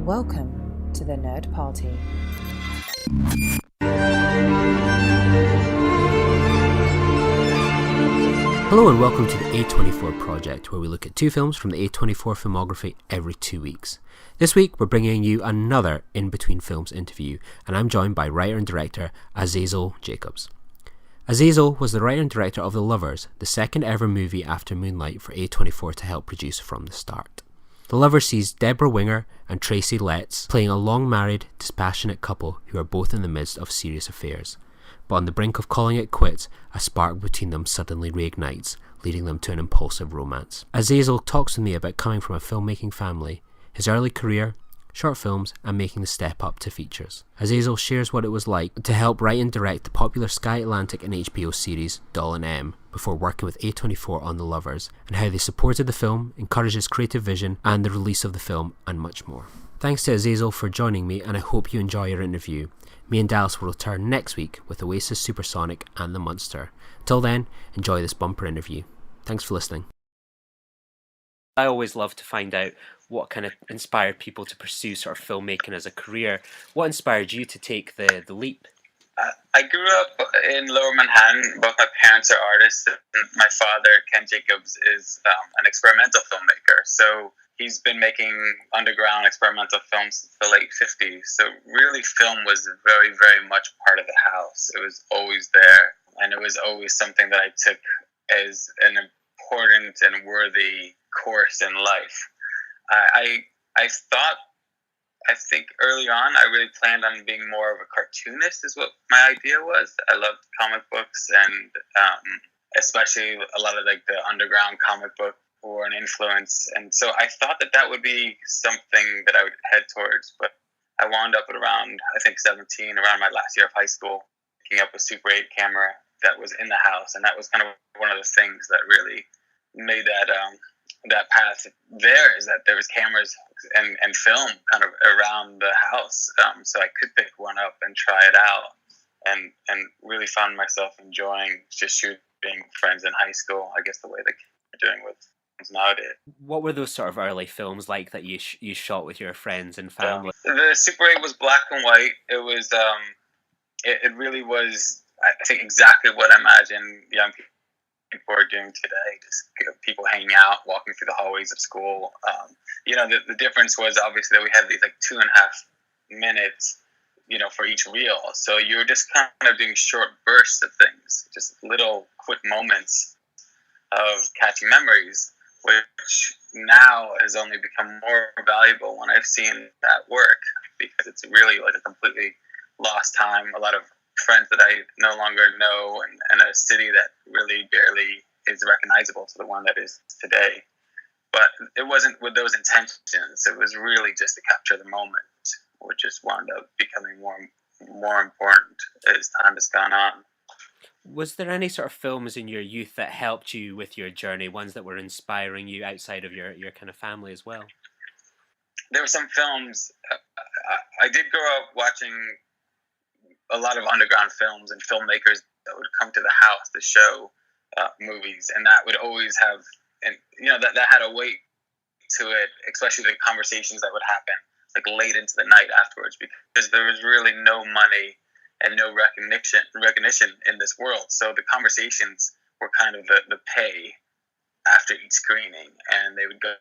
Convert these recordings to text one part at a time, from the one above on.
Welcome to the Nerd Party. Hello and welcome to the A24 Project, where we look at 2 films from the A24 filmography every 2 weeks. This week we're bringing you another In Between Films interview, and I'm joined by writer and director Azazel Jacobs. Azazel was the writer and director of The Lovers, the second ever movie after Moonlight for A24 to help produce from the start. The Lovers sees Debra and Tracy playing a long-married, dispassionate couple who are both in the midst of serious affairs. But on the brink of calling it quits, a spark between them suddenly reignites, leading them to an impulsive romance. Azazel talks to me about coming from a filmmaking family, his early career, short films, and making the step up to features. Azazel shares what it was like to help write and direct the popular Sky Atlantic and HBO series Doll and M before working with A24 on The Lovers, and how they supported the film, encouraged his creative vision and the release of the film, and much more. Thanks to Azazel for joining me, and I hope you enjoy your interview. Me and Dallas will return next week with Oasis Supersonic and The Monster. Till then, enjoy this bumper interview. Thanks for listening. I always love to find out what kind of inspired people to pursue sort of filmmaking as a career. What inspired you to take the leap? I grew up in Lower Manhattan. Both my parents are artists. My father, Ken Jacobs, is an experimental filmmaker. So he's been making underground experimental films since the late 50s. So really film was very, very much part of the house. It was always there. And it was always something that I took as an important and worthy course in life. I think early on, I really planned on being more of a cartoonist is what my idea was. I loved comic books, and especially a lot of like the underground comic book were an influence. And so I thought that would be something that I would head towards. But I wound up at around, I think 17, around my last year of high school, picking up a Super 8 camera that was in the house. And that was kind of one of the things that really made that path there, is that there was cameras and film kind of around the house, so I could pick one up and try it out, and really found myself enjoying just shooting friends in high school, I guess the way they're doing with films nowadays. What were those sort of early films like that you shot with your friends and family? The Super 8 was black and white. It was it really was, I think, exactly what I imagine young people are doing today, just people hanging out, walking through the hallways of school. The difference was obviously that we had these like 2.5 minutes, for each reel. So you were just kind of doing short bursts of things, just little quick moments of catching memories, which now has only become more valuable when I've seen that work, because it's really like a completely lost time. A lot of friends that I no longer know, and a city that really barely is recognizable to the one that is today. But it wasn't with those intentions. It was really just to capture the moment, which just wound up becoming more important as time has gone on. Was there any sort of films in your youth that helped you with your journey, ones that were inspiring you outside of your kind of family as well? There were some films. I did grow up watching a lot of underground films and filmmakers that would come to the house to show movies, and that would always have, and that had a weight to it, especially the conversations that would happen like late into the night afterwards, because there was really no money and no recognition in this world. So the conversations were kind of the pay after each screening, and they would go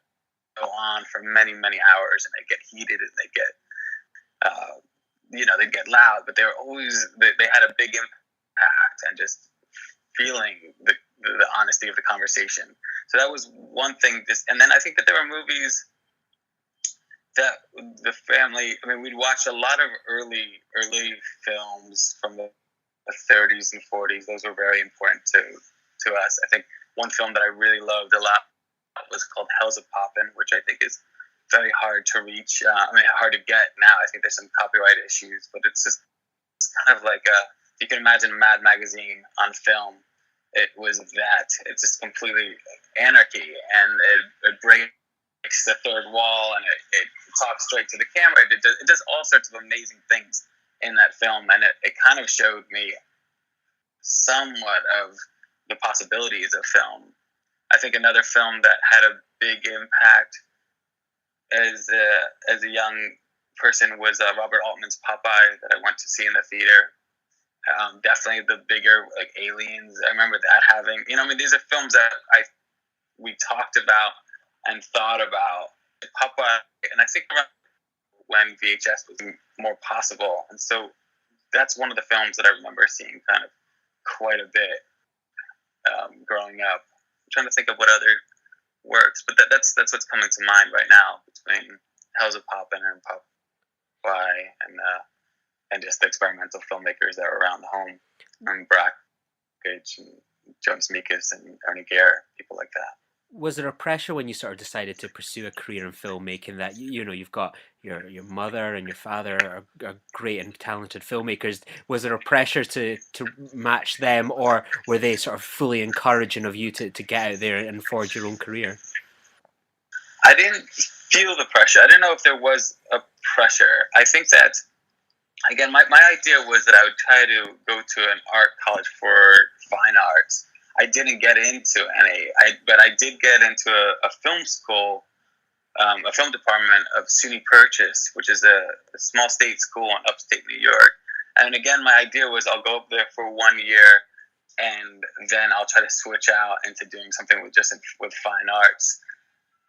on for many, many hours, and they'd get heated, and they'd get they'd get loud, but they had a big impact, and just feeling the honesty of the conversation. So that was one thing. And then I think that there were movies that the family, we'd watch a lot of early films from the 30s and 40s. Those were very important to us. I think one film that I really loved a lot was called Hell's a Poppin', which I think is very hard to reach. Hard to get now. I think there's some copyright issues, but it's kind of like you can imagine Mad Magazine on film. It was that. It's just completely anarchy, and it breaks the third wall, and it talks straight to the camera. It does all sorts of amazing things in that film, and it kind of showed me somewhat of the possibilities of film. I think another film that had a big impact as a young person was Robert Altman's Popeye that I went to see in the theater. Definitely the bigger, like, Aliens. I remember that having, these are films that we talked about and thought about. Popeye, and I think around when VHS was more possible, and so that's one of the films that I remember seeing kind of quite a bit growing up. I'm trying to think of what other works, but that's what's coming to mind right now between Hell's a Poppin' and Popeye and just the experimental filmmakers that were around the home, and Brackage and Jonas Mekas and Ernie Gare, people like that. Was there a pressure when you sort of decided to pursue a career in filmmaking that you've got your mother and your father are great and talented filmmakers? Was there a pressure to match them, or were they sort of fully encouraging of you to get out there and forge your own career? I didn't feel the pressure. I didn't know if there was a pressure. I think that, again, my idea was that I would try to go to an art college for fine arts. I didn't get into any, but I did get into a film school, a film department of SUNY Purchase, which is a small state school in upstate New York. And again, my idea was I'll go up there for 1 year, and then I'll try to switch out into doing something with fine arts.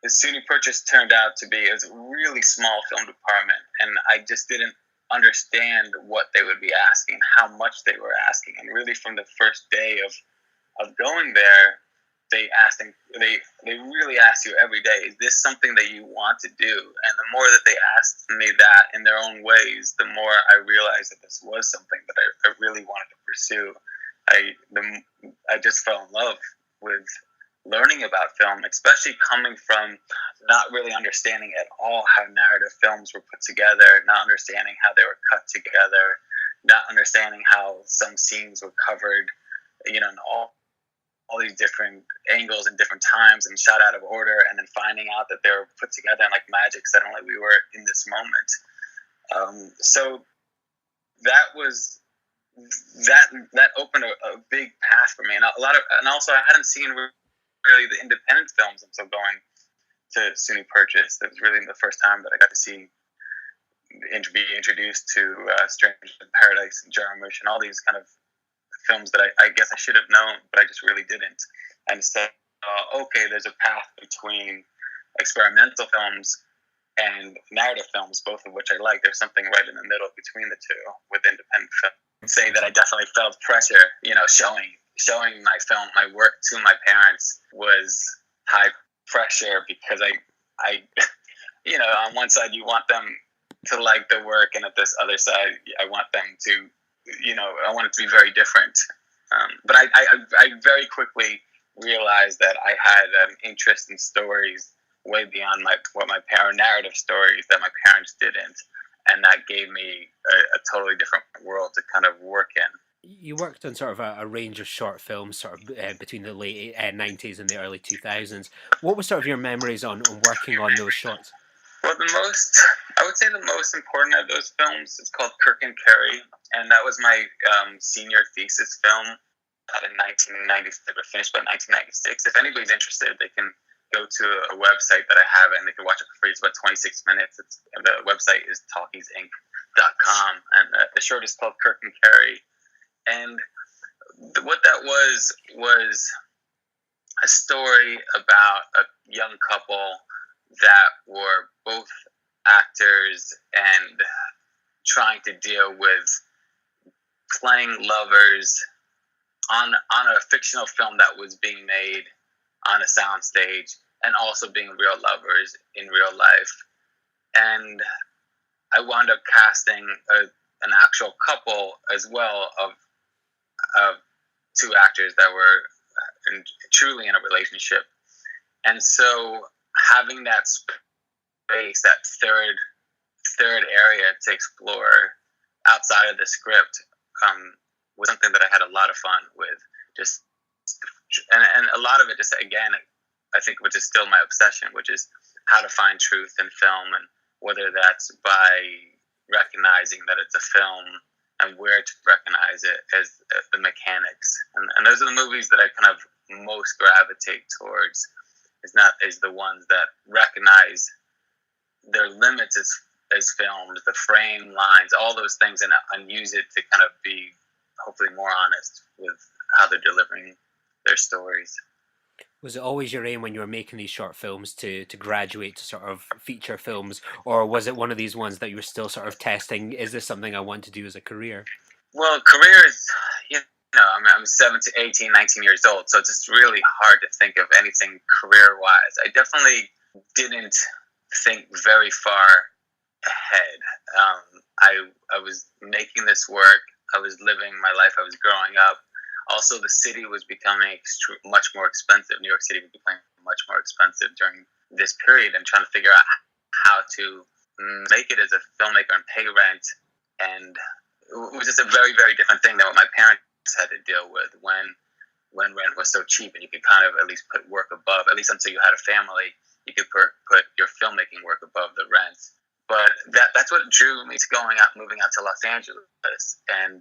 The SUNY Purchase turned out to be, it was a really small film department, and I just didn't understand what they would be asking, how much they were asking. And really from the first day of going there, they really asked you every day, is this something that you want to do? And the more that they asked me that in their own ways, the more I realized that this was something that I really wanted to pursue. I just fell in love with learning about film, especially coming from not really understanding at all how narrative films were put together, not understanding how they were cut together, not understanding how some scenes were covered, in all these different angles and different times and shot out of order, and then finding out that they were put together and like magic, suddenly we were in this moment. So that was that opened a big path for me, and also I hadn't seen really the independent films until going to SUNY Purchase. That was really the first time that I got to be introduced to Strangers in Paradise and Jarmusch and all these kind of films that I guess I should have known, but I just really didn't. And said, okay, there's a path between experimental films and narrative films, both of which I like. There's something right in the middle between the two with independent film. Say that I definitely felt pressure, showing my work to my parents was high pressure, because I on one side you want them to like the work, and at this other side I want them to, I want it to be very different. But I very quickly realized that I had an interest in stories way beyond what my parent narrative stories that my parents didn't, and that gave me a totally different world to kind of work in. You worked on sort of a range of short films, sort of between the late 90s and the early 2000s. What were sort of your memories on working on those shorts? Well, I would say the most important of those films is called Kirk and Carrie, and that was my senior thesis film in 1996, finished by 1996. If anybody's interested, they can go to a website that I have, and they can watch it for free. It's about 26 minutes. The website is talkiesinc.com, and the short is called Kirk and Carrie. And what that was a story about a young couple that were both actors and trying to deal with playing lovers on a fictional film that was being made on a soundstage, and also being real lovers in real life. And I wound up casting an actual couple as well of two actors that were truly in a relationship. And so having that space, that third area to explore outside of the script, was something that I had a lot of fun with. And a lot of it just, again, I think, which is still my obsession, which is how to find truth in film, and whether that's by recognizing that it's a film and where to recognize it as the mechanics. And those are the movies that I kind of most gravitate towards, is the ones that recognize their limits is filmed, the frame lines, all those things, and use it to kind of be hopefully more honest with how they're delivering their stories. Was it always your aim when you were making these short films to graduate to sort of feature films, or was it one of these ones that you were still sort of testing, is this something I want to do as a career? Well, career is, I'm 17, 18, 19 years old, so it's just really hard to think of anything career-wise. I definitely didn't think very far ahead. I was making this work. I was living my life. I was growing up. Also, the city was becoming much more expensive. New York City was becoming much more expensive during this period, and trying to figure out how to make it as a filmmaker and pay rent. And it was just a very, very different thing than what my parents had to deal with when rent was so cheap, and you could kind of at least put work above, at least until you had a family, you could put your filmmaking work above the rent. But that's what drew me to moving out to Los Angeles, and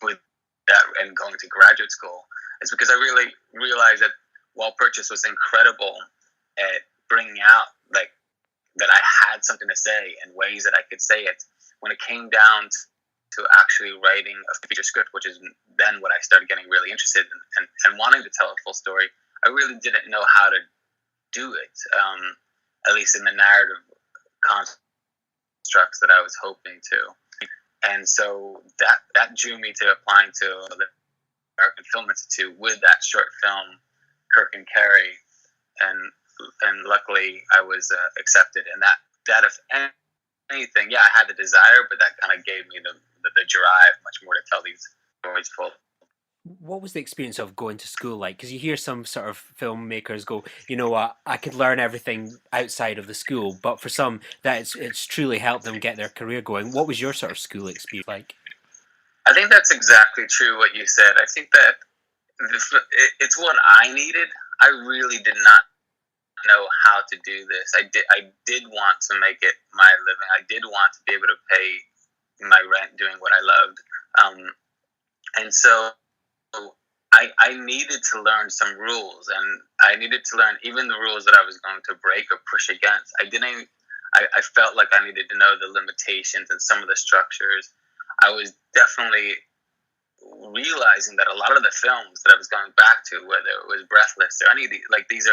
with that, and going to graduate school, is because I really realized that Wall Purchase was incredible at bringing out like that I had something to say in ways that I could say it. When it came down to actually writing a feature script, which is then what I started getting really interested in and wanting to tell a full story, I really didn't know how to do it, at least in the narrative constructs that I was hoping to. And so that drew me to applying to the American Film Institute with that short film, Kirk and Carrie, and luckily I was accepted. And that if anything, yeah, I had the desire, but that kind of gave me the drive much more to tell these stories full. What was the experience of going to school like? Because you hear some sort of filmmakers go, you know what, I could learn everything outside of the school, but for some, it's truly helped them get their career going. What was your sort of school experience like? I think that's exactly true what you said. I think that it's what I needed. I really did not know how to do this. I did want to make it my living. I did want to be able to pay my rent doing what I loved. And so I needed to learn some rules, and I needed to learn even the rules that I was going to break or push against. I felt like I needed to know the limitations and some of the structures. I was definitely realizing that a lot of the films that I was going back to, whether it was Breathless or any of these, like these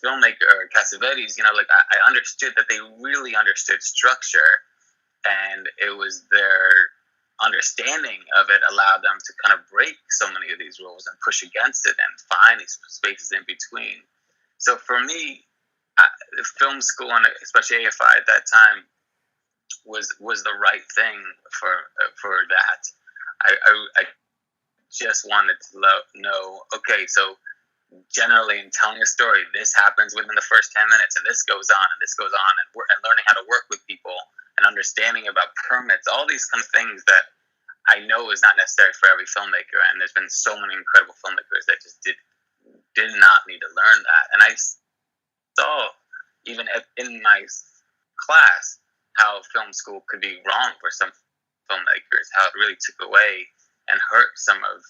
filmmaker or Cassavetes, I understood that they really understood structure, and it was their understanding of it allowed them to kind of break so many of these rules and push against it and find these spaces in between. So for me, film school, and especially AFI at that time, was the right thing for that. I just wanted to know, okay, so generally in telling a story, this happens within the first 10 minutes, and this goes on, and this goes on, and learning how to work with people, and understanding about permits, all these kind of things that I know is not necessary for every filmmaker. And there's been so many incredible filmmakers that just did not need to learn that. And I saw, even in my class, how film school could be wrong for some filmmakers, how it really took away and hurt some of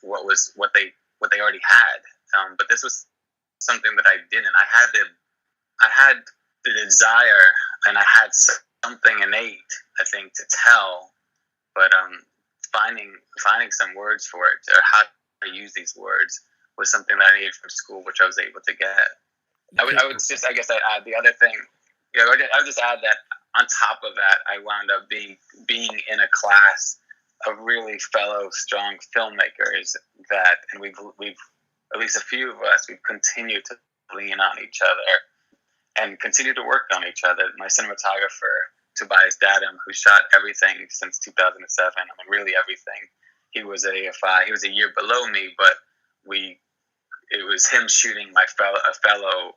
what they already had. But this was something that I didn't. I had the desire, and I had something innate, I think, to tell, but finding some words for it, or how to use these words, was something that I needed from school, which I was able to get. I would just, I guess I'd add the other thing. I would just add that on top of that, I wound up being in a class of really fellow strong filmmakers and we've at least a few of us, we've continued to lean on each other and continue to work on each other. My cinematographer, Tobias Dadam, who shot everything since 2007. I mean, really everything. He was at AFI. He was a year below me, but it was him shooting a fellow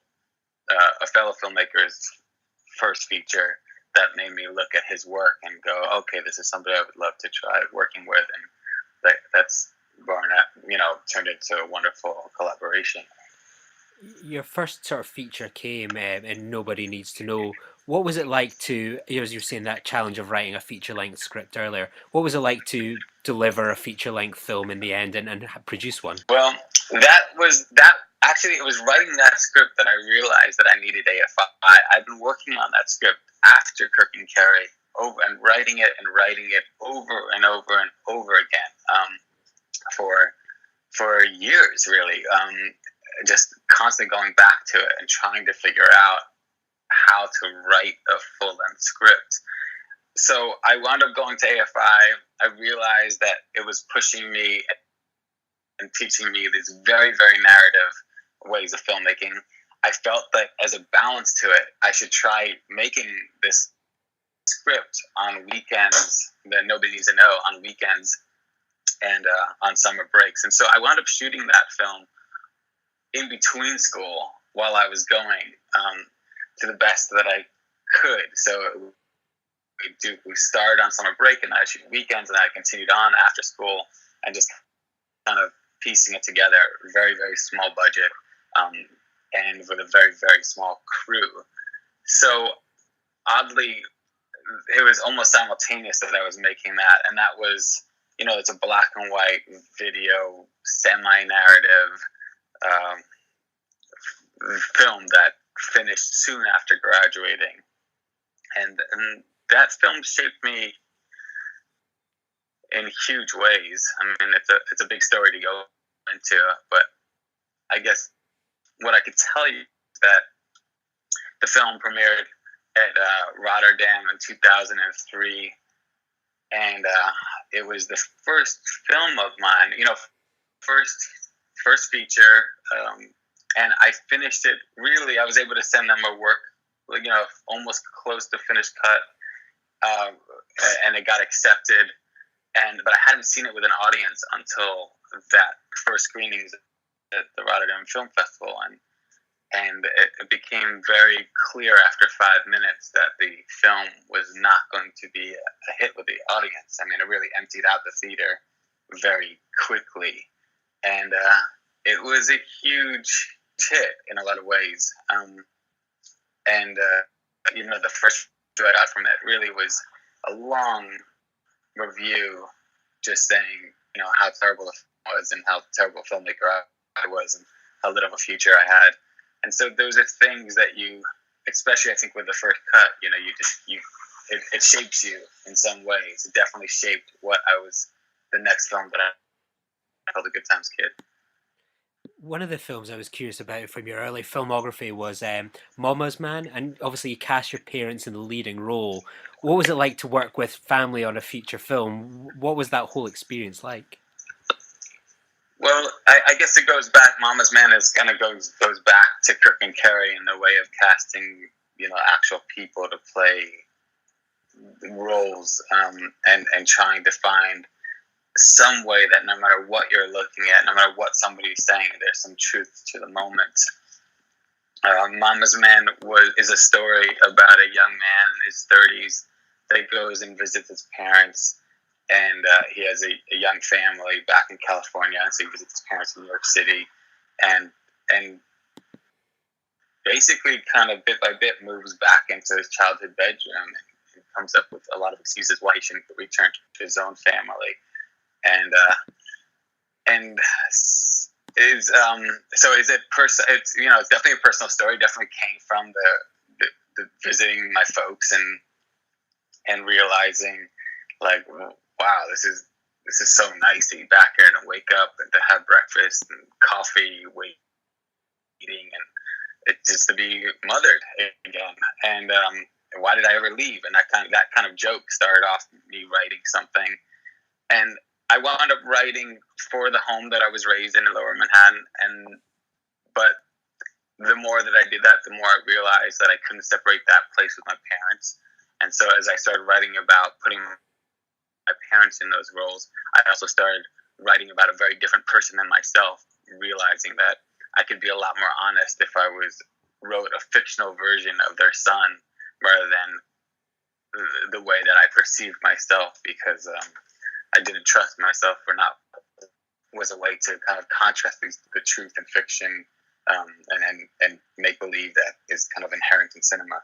filmmaker's first feature that made me look at his work and go, okay, this is somebody I would love to try working with, and that's turned into a wonderful collaboration. Your first sort of feature came in Nobody Needs to Know. What was it like to, as you were saying, that challenge of writing a feature-length script earlier, what was it like to deliver a feature-length film in the end and produce one? Well, that actually, it was writing that script that I realized that I needed AFI. I've been working on that script after Kirk and Carrie, over and writing it over and over and over again, for years, really. Just constantly going back to it and trying to figure out how to write a full-length script. So I wound up going to AFI. I realized that it was pushing me and teaching me these very, very narrative ways of filmmaking. I felt that as a balance to it, I should try making this script on weekends that nobody needs to know, on weekends and on summer breaks. And so I wound up shooting that film in between school while I was going, to the best that I could. So we started on summer break, and I shoot weekends, and I continued on after school, and just kind of piecing it together. Very, very small budget, and with a very, very small crew. So oddly, it was almost simultaneous that I was making that, and that was, it's a black and white video, semi-narrative film that finished soon after graduating, and that film shaped me in huge ways. I mean, it's a big story to go into, but I guess what I could tell you is that the film premiered at Rotterdam in 2003, and it was the first film of mine, first feature, and I finished it. Really, I was able to send them a work, almost close to finished cut, and it got accepted. But I hadn't seen it with an audience until that first screenings at the Rotterdam Film Festival, and it became very clear after 5 minutes that the film was not going to be a hit with the audience. I mean, it really emptied out the theater very quickly, and it was a huge hit in a lot of ways. The first I got from it really was a long review, just saying, how terrible it was and how terrible a filmmaker I was and how little of a future I had. And so those are things that you, especially I think with the first cut, it shapes you in some ways. It definitely shaped what the next film that I called A Good Times Kid. One of the films I was curious about from your early filmography was Mama's Man, and obviously you cast your parents in the leading role. What was it like to work with family on a feature film? What was that whole experience like? Well, I guess it goes back. Mama's Man goes back to Kirk and Carrie in the way of casting, actual people to play roles, and trying to find some way that no matter what you're looking at, no matter what somebody's saying, there's some truth to the moment. Mama's Man is a story about a young man in his 30s that goes and visits his parents, and he has a young family back in California, so he visits his parents in New York City, and basically kind of bit by bit moves back into his childhood bedroom and comes up with a lot of excuses why he shouldn't return to his own family. It's definitely a personal story. Definitely came from the visiting my folks and realizing, like, wow, this is so nice to be back here and wake up and to have breakfast and coffee, eating, and it's just to be mothered again. And why did I ever leave? And that kind of joke started off me writing something, and I wound up writing for the home that I was raised in Lower Manhattan, but the more that I did that, the more I realized that I couldn't separate that place with my parents. And so as I started writing about putting my parents in those roles, I also started writing about a very different person than myself, realizing that I could be a lot more honest if I wrote a fictional version of their son rather than the way that I perceived myself, because I didn't trust myself was a way to kind of contrast the truth and fiction, and make believe that is kind of inherent in cinema.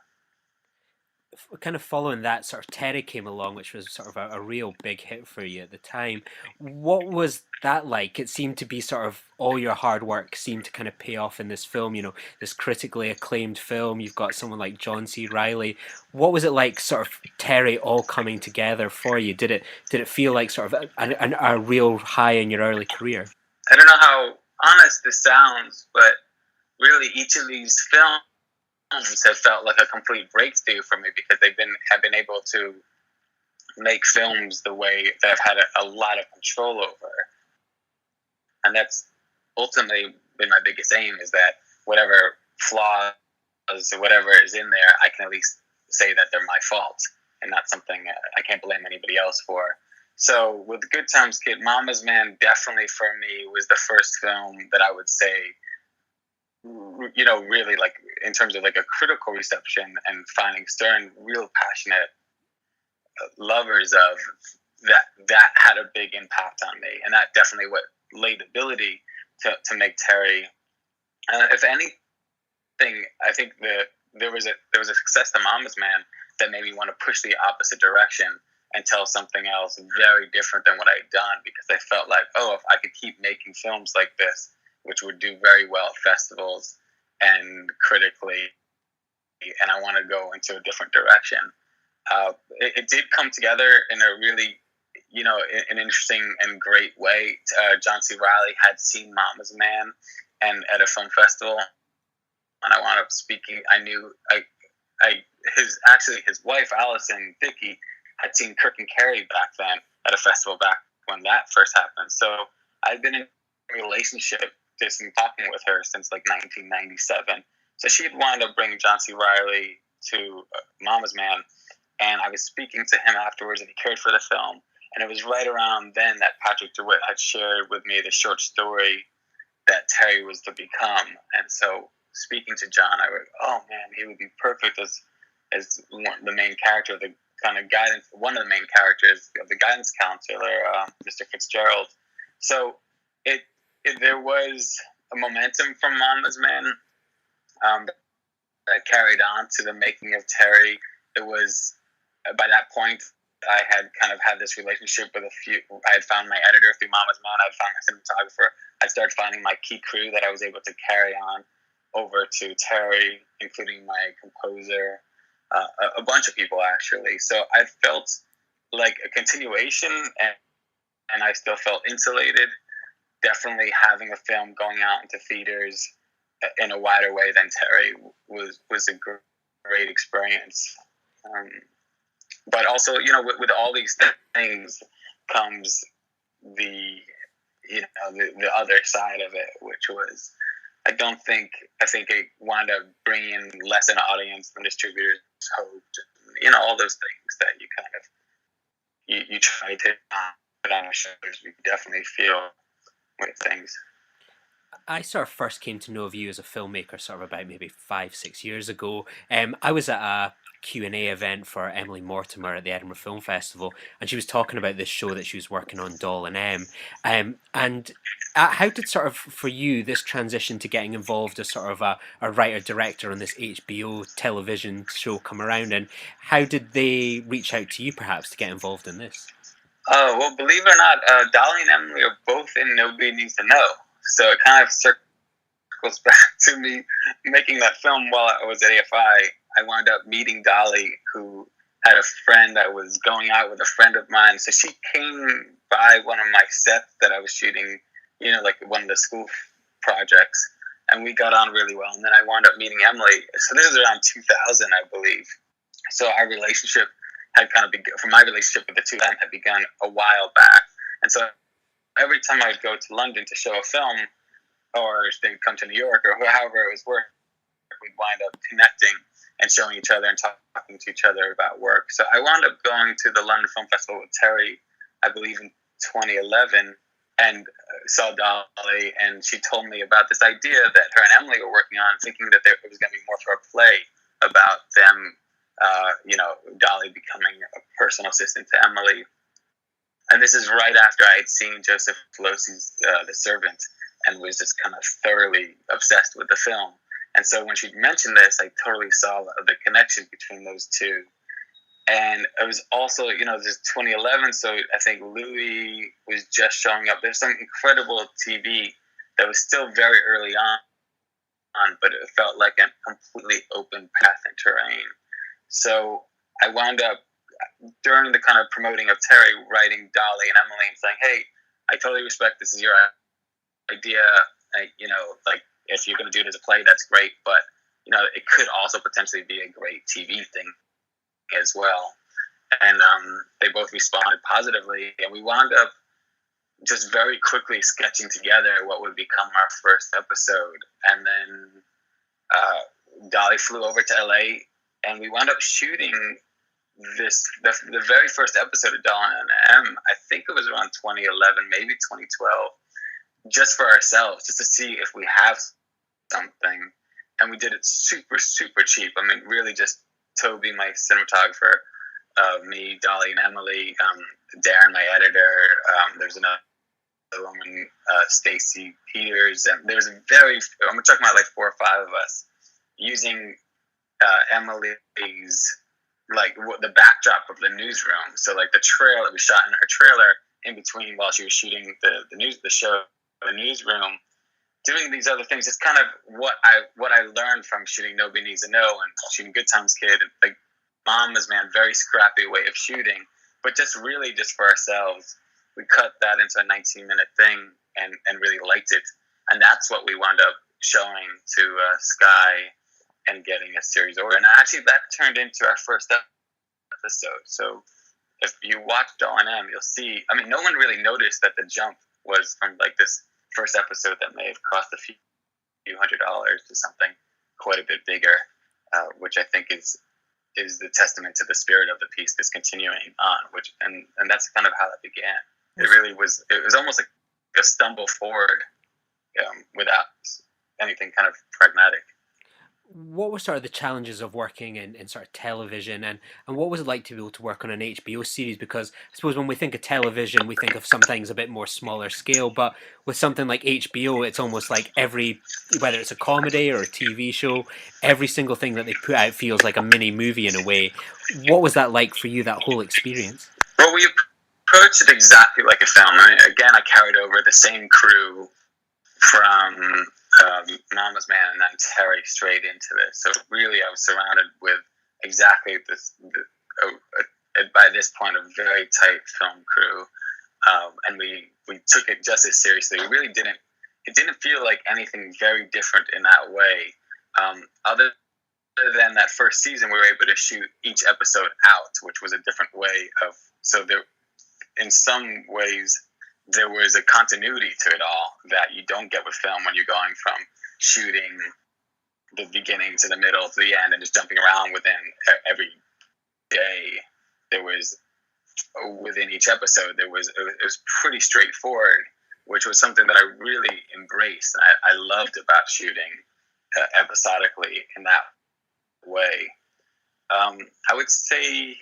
kind of following that, sort of Terry came along, which was sort of a real big hit for you at the time. What was that like? It seemed to be sort of all your hard work seemed to kind of pay off in this film. You know, this critically acclaimed film. You've got someone like John C. Reilly. What was it like, sort of Terry all coming together for you? Did it feel like sort of a real high in your early career? I don't know how honest this sounds, but really each of these films have felt like a complete breakthrough for me because have been able to make films the way that I've had a lot of control over, and that's ultimately been my biggest aim, is that whatever flaws or whatever is in there, I can at least say that they're my fault and not something I can't blame anybody else for. So with Good Times Kid, Mama's Man definitely for me was the first film that I would say, you know, really, like, in terms of like a critical reception and finding certain real passionate lovers of that had a big impact on me, and that definitely what laid the ability to make Terry. If anything, I think there was a success to Mama's Man that made me want to push the opposite direction and tell something else very different than what I had done, because I felt like, oh, if I could keep making films like this, which would do very well at festivals and critically, and I want to go into a different direction. It did come together in a really, you know, an interesting and great way. John C. Reilly had seen Mama's Man and at a film festival, and I wound up speaking. I knew his wife Allison Dickey had seen Kirk and Carrie back then at a festival back when that first happened. So I'd been in a relationship, just in talking with her since like 1997. So she had wound up bringing John C. Reilly to Mama's Man, and I was speaking to him afterwards, and he cared for the film. And it was right around then that Patrick DeWitt had shared with me the short story that Terry was to become. And so speaking to John, I went, oh man, he would be perfect as the main character, the kind of guidance, one of the main characters of the guidance counselor, Mr. Fitzgerald. So there was a momentum from Mama's Man that carried on to the making of Terry. It was, by that point, I had kind of had this relationship with I had found my editor through Mama's Man, I had found my cinematographer, I started finding my key crew that I was able to carry on over to Terry, including my composer, a bunch of people actually. So I felt like a continuation, and I still felt insulated. Definitely having a film going out into theaters in a wider way than Terry was a great experience. But also, you know, with all these things comes the other side of it, which was, I think it wound up bringing less an audience than distributors hoped. You know, all those things that you kind of you try to put on your shoulders. We definitely feel with things. I sort of first came to know of you as a filmmaker sort of about maybe 5-6 years ago. I was at a Q&A event for Emily Mortimer at the Edinburgh Film Festival, and she was talking about this show that she was working on, Doll and M. And how did sort of, for you, this transition to getting involved as sort of a writer-director on this HBO television show come around, and how did they reach out to you perhaps to get involved in this? Oh, well, believe it or not, Dolly and Emily are both in Nobody Needs to Know. So it kind of circles back to me making that film while I was at AFI. I wound up meeting Dolly, who had a friend that was going out with a friend of mine. So she came by one of my sets that I was shooting, you know, like one of the school projects, and we got on really well. And then I wound up meeting Emily. So this is around 2000, I believe. So our relationship had kind of begun, from my relationship with the two of them had begun a while back. And so every time I would go to London to show a film, or they'd come to New York, or however it was work, we'd wind up connecting and showing each other and talking to each other about work. So I wound up going to the London Film Festival with Terry, I believe in 2011, and saw Dolly, and she told me about this idea that her and Emily were working on, thinking that it was going to be more for a play about them, Dolly becoming a personal assistant to Emily. And this is right after I had seen Joseph Losey's The Servant and was just kind of thoroughly obsessed with the film. And so when she mentioned this, I totally saw the connection between those two. And it was also, this 2011, so I think Louis was just showing up. There's some incredible TV that was still very early on, but it felt like a completely open path and terrain. So I wound up, during the kind of promoting of Terry, writing Dolly and Emily and saying, hey, I totally respect this is your idea. Like, if you're going to do it as a play, that's great. But, it could also potentially be a great TV thing as well. And they both responded positively. And we wound up just very quickly sketching together what would become our first episode. And then Dolly flew over to LA, and we wound up shooting the very first episode of Dolly and M. I think it was around 2011, maybe 2012, just for ourselves, just to see if we have something. And we did it super, super cheap. I mean, really just Toby, my cinematographer, me, Dolly, and Emily, Darren, my editor. There's another woman, Stacy Peters, and I'm talking about like 4 or 5 of us using Emily's, like, the backdrop of the newsroom. So like the trailer, we shot in her trailer in between while she was shooting the show, the newsroom, doing these other things. It's kind of what I learned from shooting Nobody Needs to Know and shooting Good Times Kid, and like Mama's Man, very scrappy way of shooting, but just really just for ourselves. We cut that into a 19-minute thing and really liked it. And that's what we wound up showing to Sky and getting a series over. And actually that turned into our first episode. So if you watch Doll and M, you'll see, I mean, no one really noticed that the jump was from like this first episode that may have cost a few $100 to something quite a bit bigger, which I think is the testament to the spirit of the piece that's continuing on, and that's kind of how that began. It was almost like a stumble forward without anything kind of pragmatic. What were sort of the challenges of working in sort of television, and what was it like to be able to work on an HBO series? Because I suppose when we think of television, we think of some things a bit more smaller scale, but with something like HBO, it's almost like whether it's a comedy or a TV show, every single thing that they put out feels like a mini movie in a way. What was that like for you, that whole experience? Well, we approached it exactly like a film. I mean, again, I carried over the same crew from Mama's Man and then Terry straight into this. So really, I was surrounded with exactly this, by this point, a very tight film crew. And we took it just as seriously. It didn't feel like anything very different in that way. Other than that first season, we were able to shoot each episode out, which was a different way of, so there, in some ways, there was a continuity to it all that you don't get with film when you're going from shooting the beginning to the middle to the end and just jumping around within every day. There was, within each episode, it was pretty straightforward, which was something that I really embraced. I loved about shooting episodically in that way. I would say,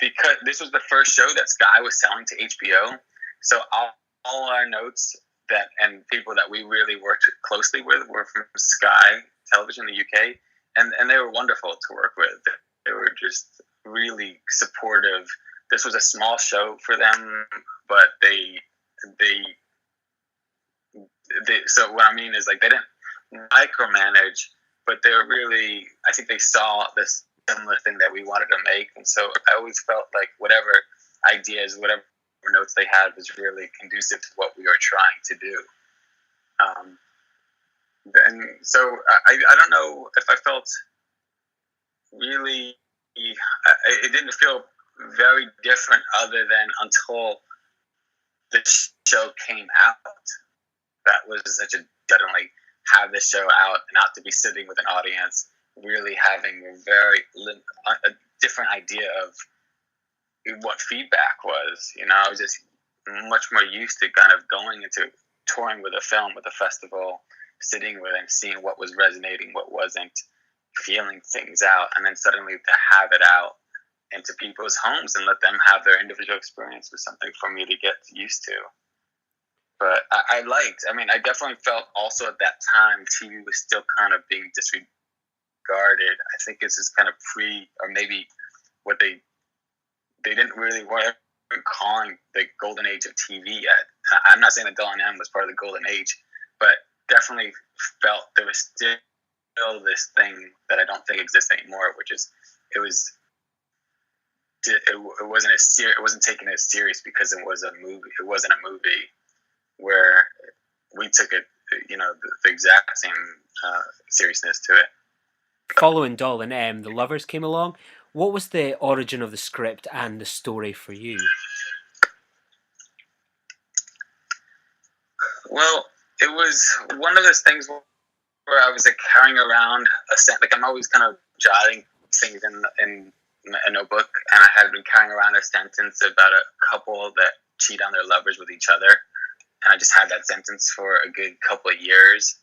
because this was the first show that Sky was selling to HBO, so all our notes and people that we really worked closely with were from Sky Television in the UK, and they were wonderful to work with. They were just really supportive. This was a small show for them, but they so what I mean is, like, they didn't micromanage, but they were really, I think they saw this similar thing that we wanted to make, and so I always felt like whatever ideas, whatever notes they had was really conducive to what we were trying to do. And so I don't know if I felt really, it didn't feel very different other than until the show came out. That was such a, suddenly have this show out and not to be sitting with an audience, really having a different idea of what feedback was. I was just much more used to kind of going into touring with a film, with a festival, sitting with and seeing what was resonating, what wasn't, feeling things out, and then suddenly to have it out into people's homes and let them have their individual experience was something for me to get used to. But I I definitely felt also at that time TV was still kind of being disregarded. I think this is kind of or maybe what they didn't really weren't calling the golden age of TV yet. I'm not saying that Dawn M was part of the golden age, but definitely felt there was still this thing that I don't think exists anymore, which is it wasn't taken as serious because it was a movie. It wasn't a movie where we took it, the exact same seriousness to it. Following Doll and M, The Lovers came along. What was the origin of the script and the story for you? Well, it was one of those things where I was carrying around a sentence. Like I'm always kind of jotting things in a notebook, and I had been carrying around a sentence about a couple that cheat on their lovers with each other, and I just had that sentence for a good couple of years,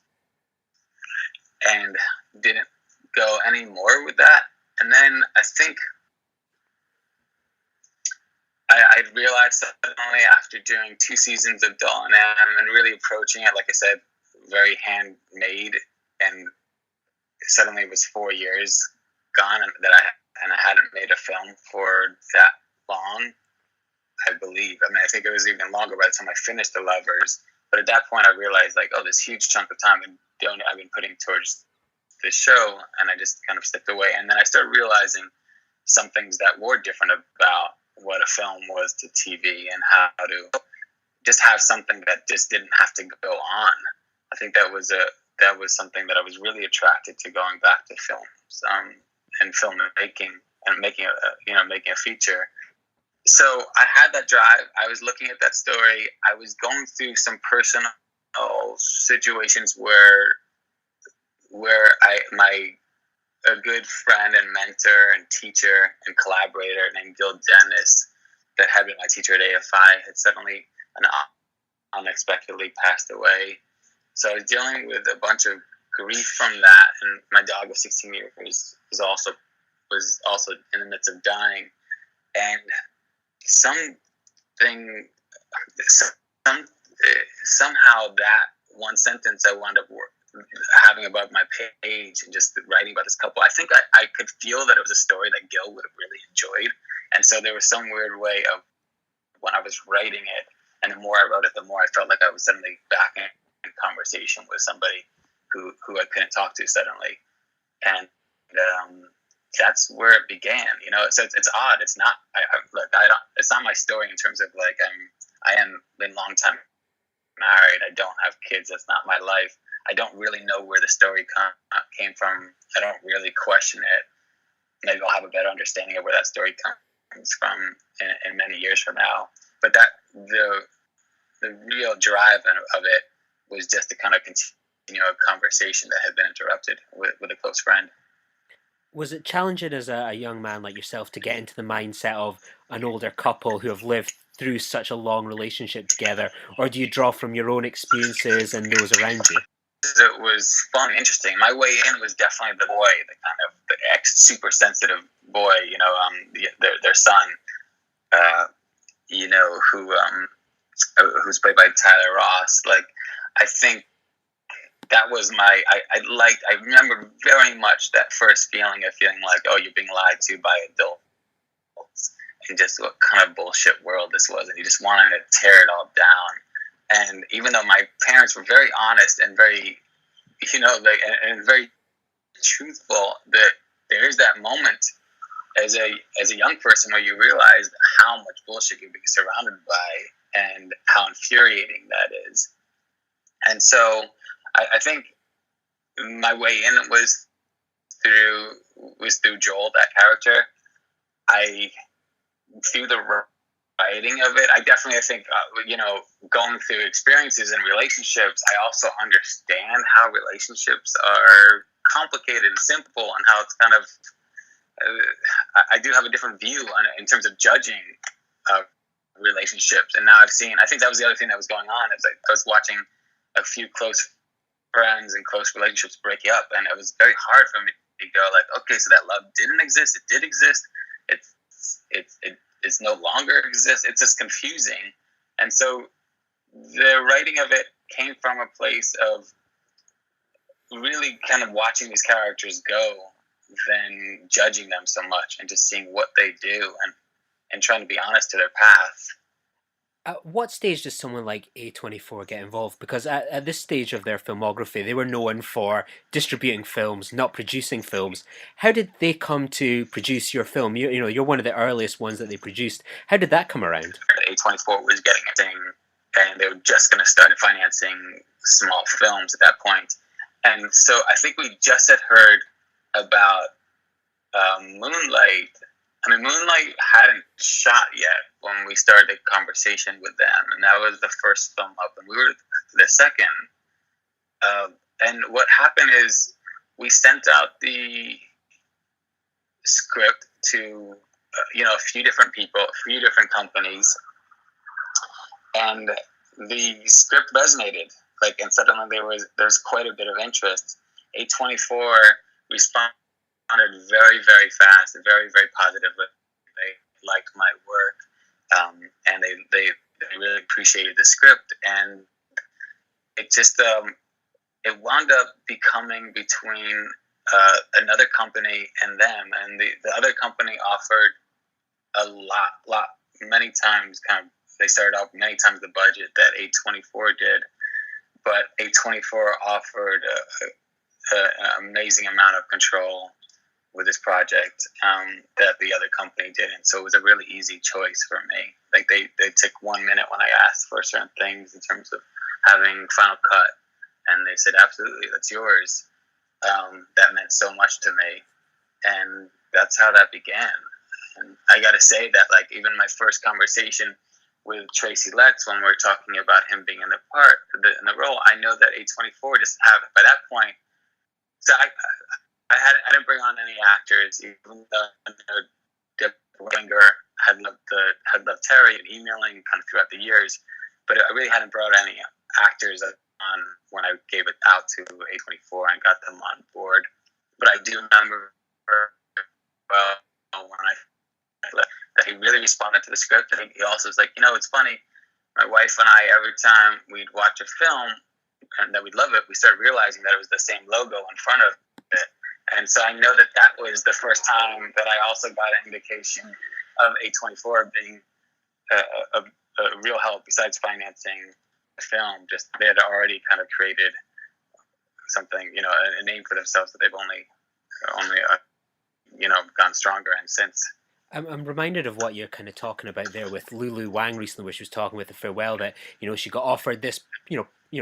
and didn't go any more with that. And then I think I realized suddenly after doing 2 seasons of Doll and M and really approaching it, like I said, very handmade, and suddenly it was 4 years gone and I hadn't made a film for that long, I believe. I mean, I think it was even longer by the time I finished The Lovers. But at that point, I realized, like, oh, this huge chunk of time I've been putting towards this show, and I just kind of stepped away. And then I started realizing some things that were different about what a film was to TV and how to just have something that just didn't have to go on. I think that was something that I was really attracted to going back to films and filmmaking and making a feature. So I had that drive. I was looking at that story. I was going through some personal situations where a good friend and mentor and teacher and collaborator named Gil Dennis, that had been my teacher at AFI, had suddenly and unexpectedly passed away. So I was dealing with a bunch of grief from that, and my dog of 16 years was also in the midst of dying, and somehow that one sentence I wound up having above my page and just writing about this couple. I think I could feel that it was a story that Gil would have really enjoyed, and so there was some weird way of when I was writing it, and the more I wrote it, the more I felt like I was suddenly back in conversation with somebody who I couldn't talk to suddenly, and that's where it began. So it's odd. It's not. It's not my story in terms of like I am been long time married. I don't have kids. That's not my life. I don't really know where the story came from. I don't really question it. Maybe I'll have a better understanding of where that story comes from in many years from now. But that the real drive of it was just to kind of continue a conversation that had been interrupted with a close friend. Was it challenging as a young man like yourself to get into the mindset of an older couple who have lived through such a long relationship together, or do you draw from your own experiences and those around you? It was fun and interesting. My way in was definitely the boy, the super sensitive boy, their son, who's played by Tyler Ross. Like, I think that was I remember very much that first feeling of feeling like, oh, you're being lied to by adults, and just what kind of bullshit world this was, and you just wanted to tear it all down. And even though my parents were very honest and very, and very truthful, that there is that moment as a young person where you realize how much bullshit you're being surrounded by and how infuriating that is. And so I think my way in was through Joel, that character. Through the writing of it, I think, going through experiences and relationships, I also understand how relationships are complicated and simple, and how it's kind of, I do have a different view on it in terms of judging relationships. And now I think that was the other thing that was going on, is I was watching a few close friends and close relationships break up, and it was very hard for me to go like, okay, so that love didn't exist, it did exist, it's no longer exists. It's just confusing. And so the writing of it came from a place of really kind of watching these characters go, than judging them so much and just seeing what they do and trying to be honest to their path. At what stage does someone like A24 get involved? Because at this stage of their filmography, they were known for distributing films, not producing films. How did they come to produce your film? You know, you're one of the earliest ones that they produced. How did that come around? A24 was getting a thing, and they were just going to start financing small films at that point. And so I think we just had heard about Moonlight. I mean, Moonlight hadn't shot yet when we started the conversation with them, and that was the first film up, and we were the second. And what happened is we sent out the script to a few different people, a few different companies, and the script resonated. And suddenly there's quite a bit of interest. A24 responded very, very fast, very, very positively. They liked my work, and they really appreciated the script, and it just it wound up becoming between another company and them, and the other company offered a lot, many times. They started off many times the budget that A24 did, but A24 offered an amazing amount of control with this project that the other company didn't. So it was a really easy choice for me. They took 1 minute when I asked for certain things in terms of having final cut, and they said, absolutely, that's yours. That meant so much to me, and that's how that began. And I gotta say that even my first conversation with Tracy Letts, when we're talking about him being in the part, in the role, I know that A24 just have by that point. So I didn't bring on any actors, even though Debra had loved Terry and emailing throughout the years, but I really hadn't brought any actors on when I gave it out to A24 and got them on board. But I do remember when that he really responded to the script, and he also was like, it's funny, my wife and I, every time we'd watch a film and that we'd love it, we started realizing that it was the same logo in front of it. And so I know that was the first time that I also got an indication of A24 being a real help besides financing the film. Just they had already created something, a name for themselves that they've only gone stronger in since. I'm reminded of what you're talking about there with Lulu Wang recently, where she was talking with the Farewell that she got offered this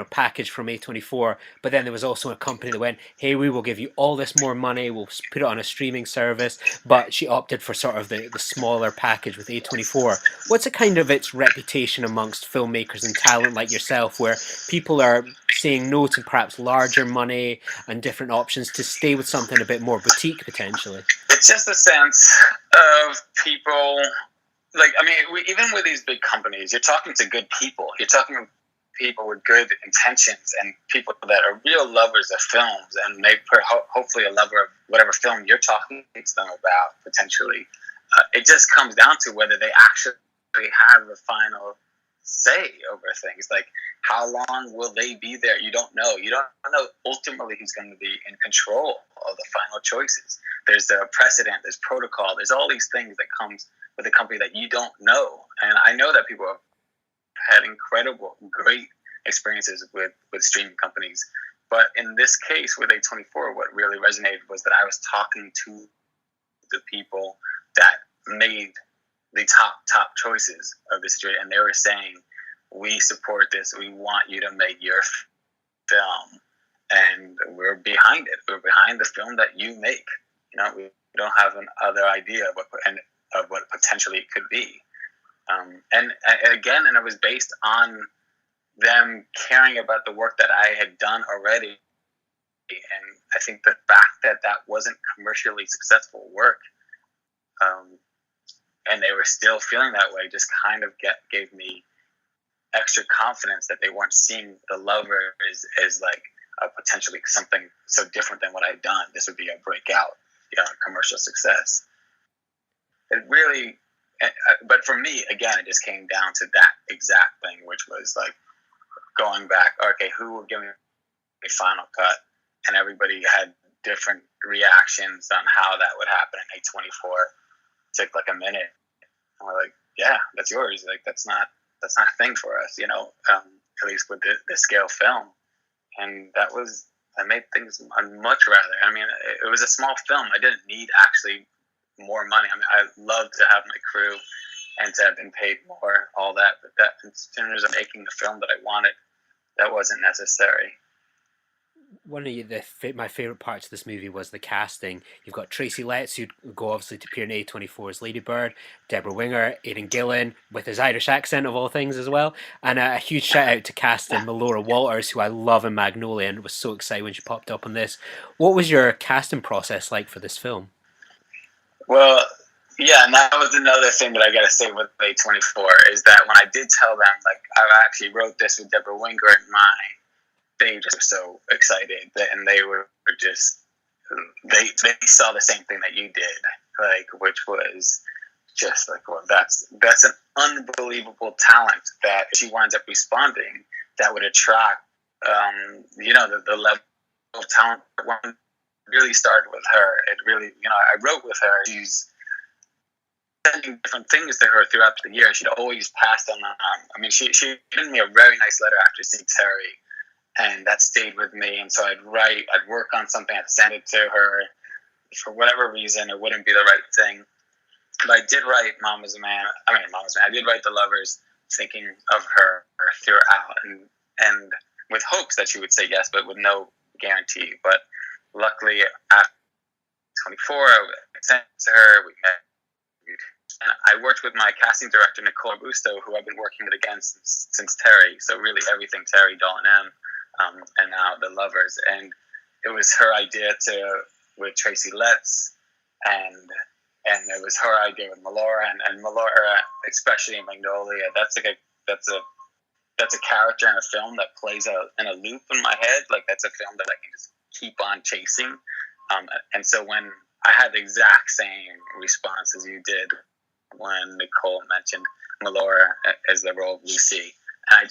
package from A24, but then there was also a company that went, hey, we will give you all this more money, we'll put it on a streaming service, but she opted for sort of the smaller package with A24. What's its reputation amongst filmmakers and talent like yourself, where people are saying no to perhaps larger money and different options to stay with something a bit more boutique potentially? It's just a sense of people, even with these big companies, you're talking to good people. You're talking to people with good intentions and people that are real lovers of films, and they hopefully a lover of whatever film you're talking to them about, potentially. It just comes down to whether they actually have the final say over things. How long will they be there? You don't know. You don't know ultimately who's going to be in control of the final choices. There's a precedent, there's protocol, there's all these things that comes with a company that you don't know. And I know that people have had incredible, great experiences with streaming companies. But in this case with A24, what really resonated was that I was talking to the people that made the top choices of this situation, and they were saying, we support this, we want you to make your film, and we're behind it. We're behind the film that you make. We don't have another idea of what potentially it could be. And it was based on them caring about the work that I had done already. And I think the fact that wasn't commercially successful work, and they were still feeling that way, just gave me extra confidence that they weren't seeing The Lover as potentially something so different than what I'd done. This would be a breakout, commercial success. It really, but for me, again, it just came down to that exact thing, which was going back, okay, who will give me a final cut? And everybody had different reactions on how that would happen in A24. It took like a minute. And we're like, yeah, that's yours. Like that's not a thing for us, at least with the scale film. And that made things much rather. I mean, it was a small film. I didn't need actually more money. I mean, I love to have my crew and to have been paid more, all that. But that, in terms of making the film that I wanted, that wasn't necessary. One of my favourite parts of this movie was the casting. You've got Tracy Letts, who'd go obviously to appear in A24's Lady Bird, Debra Winger, Aidan Gillen, with his Irish accent of all things as well, and a huge shout out to casting Melora Walters, who I love in Magnolia and was so excited when she popped up on this. What was your casting process like for this film? Well, yeah, and that was another thing that I got to say with A24 is that when I did tell them, like, I actually wrote this with Debra Winger in mind, they just were so excited, and they were just, they saw the same thing that you did, like, which was just like, well, that's an unbelievable talent that if she winds up responding, that would attract, the level of talent that one really started with her. It really, I wrote with her. She's sending different things to her throughout the year. She'd always passed on the, she given me a very nice letter after seeing Terry, and that stayed with me. And so I'd work on something, I'd send it to her. For whatever reason, it wouldn't be the right thing. But I did write Mama's Man. I did write The Lovers, thinking of her throughout, and with hopes that she would say yes, but with no guarantee. But luckily, after 24, I sent it to her. We met. And I worked with my casting director, Nicole Busto, who I've been working with again since Terry. So really everything Terry, Doll and M, and now The Lovers. And it was her idea with Tracy Letts, and it was her idea with Melora, and Melora, especially in Magnolia, that's a character in a film that plays in a loop in my head. Like that's a film that I can just keep on chasing. And so when I had the exact same response as you did when Nicole mentioned Melora as the role of Lucy, and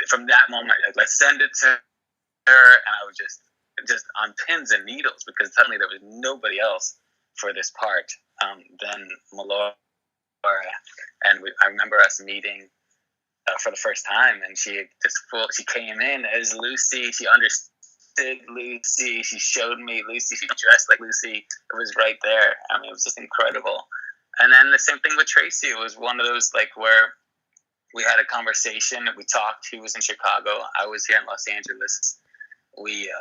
from that moment, let's send it to her, and I was just on pins and needles because suddenly there was nobody else for this part than Melora. And I remember us meeting for the first time, and she came in as Lucy. She understood Lucy. She showed me Lucy. She dressed like Lucy. It was right there. It was just incredible. And then the same thing with Tracy. It was one of those like where we had a conversation. We talked. He was in Chicago. I was here in Los Angeles. We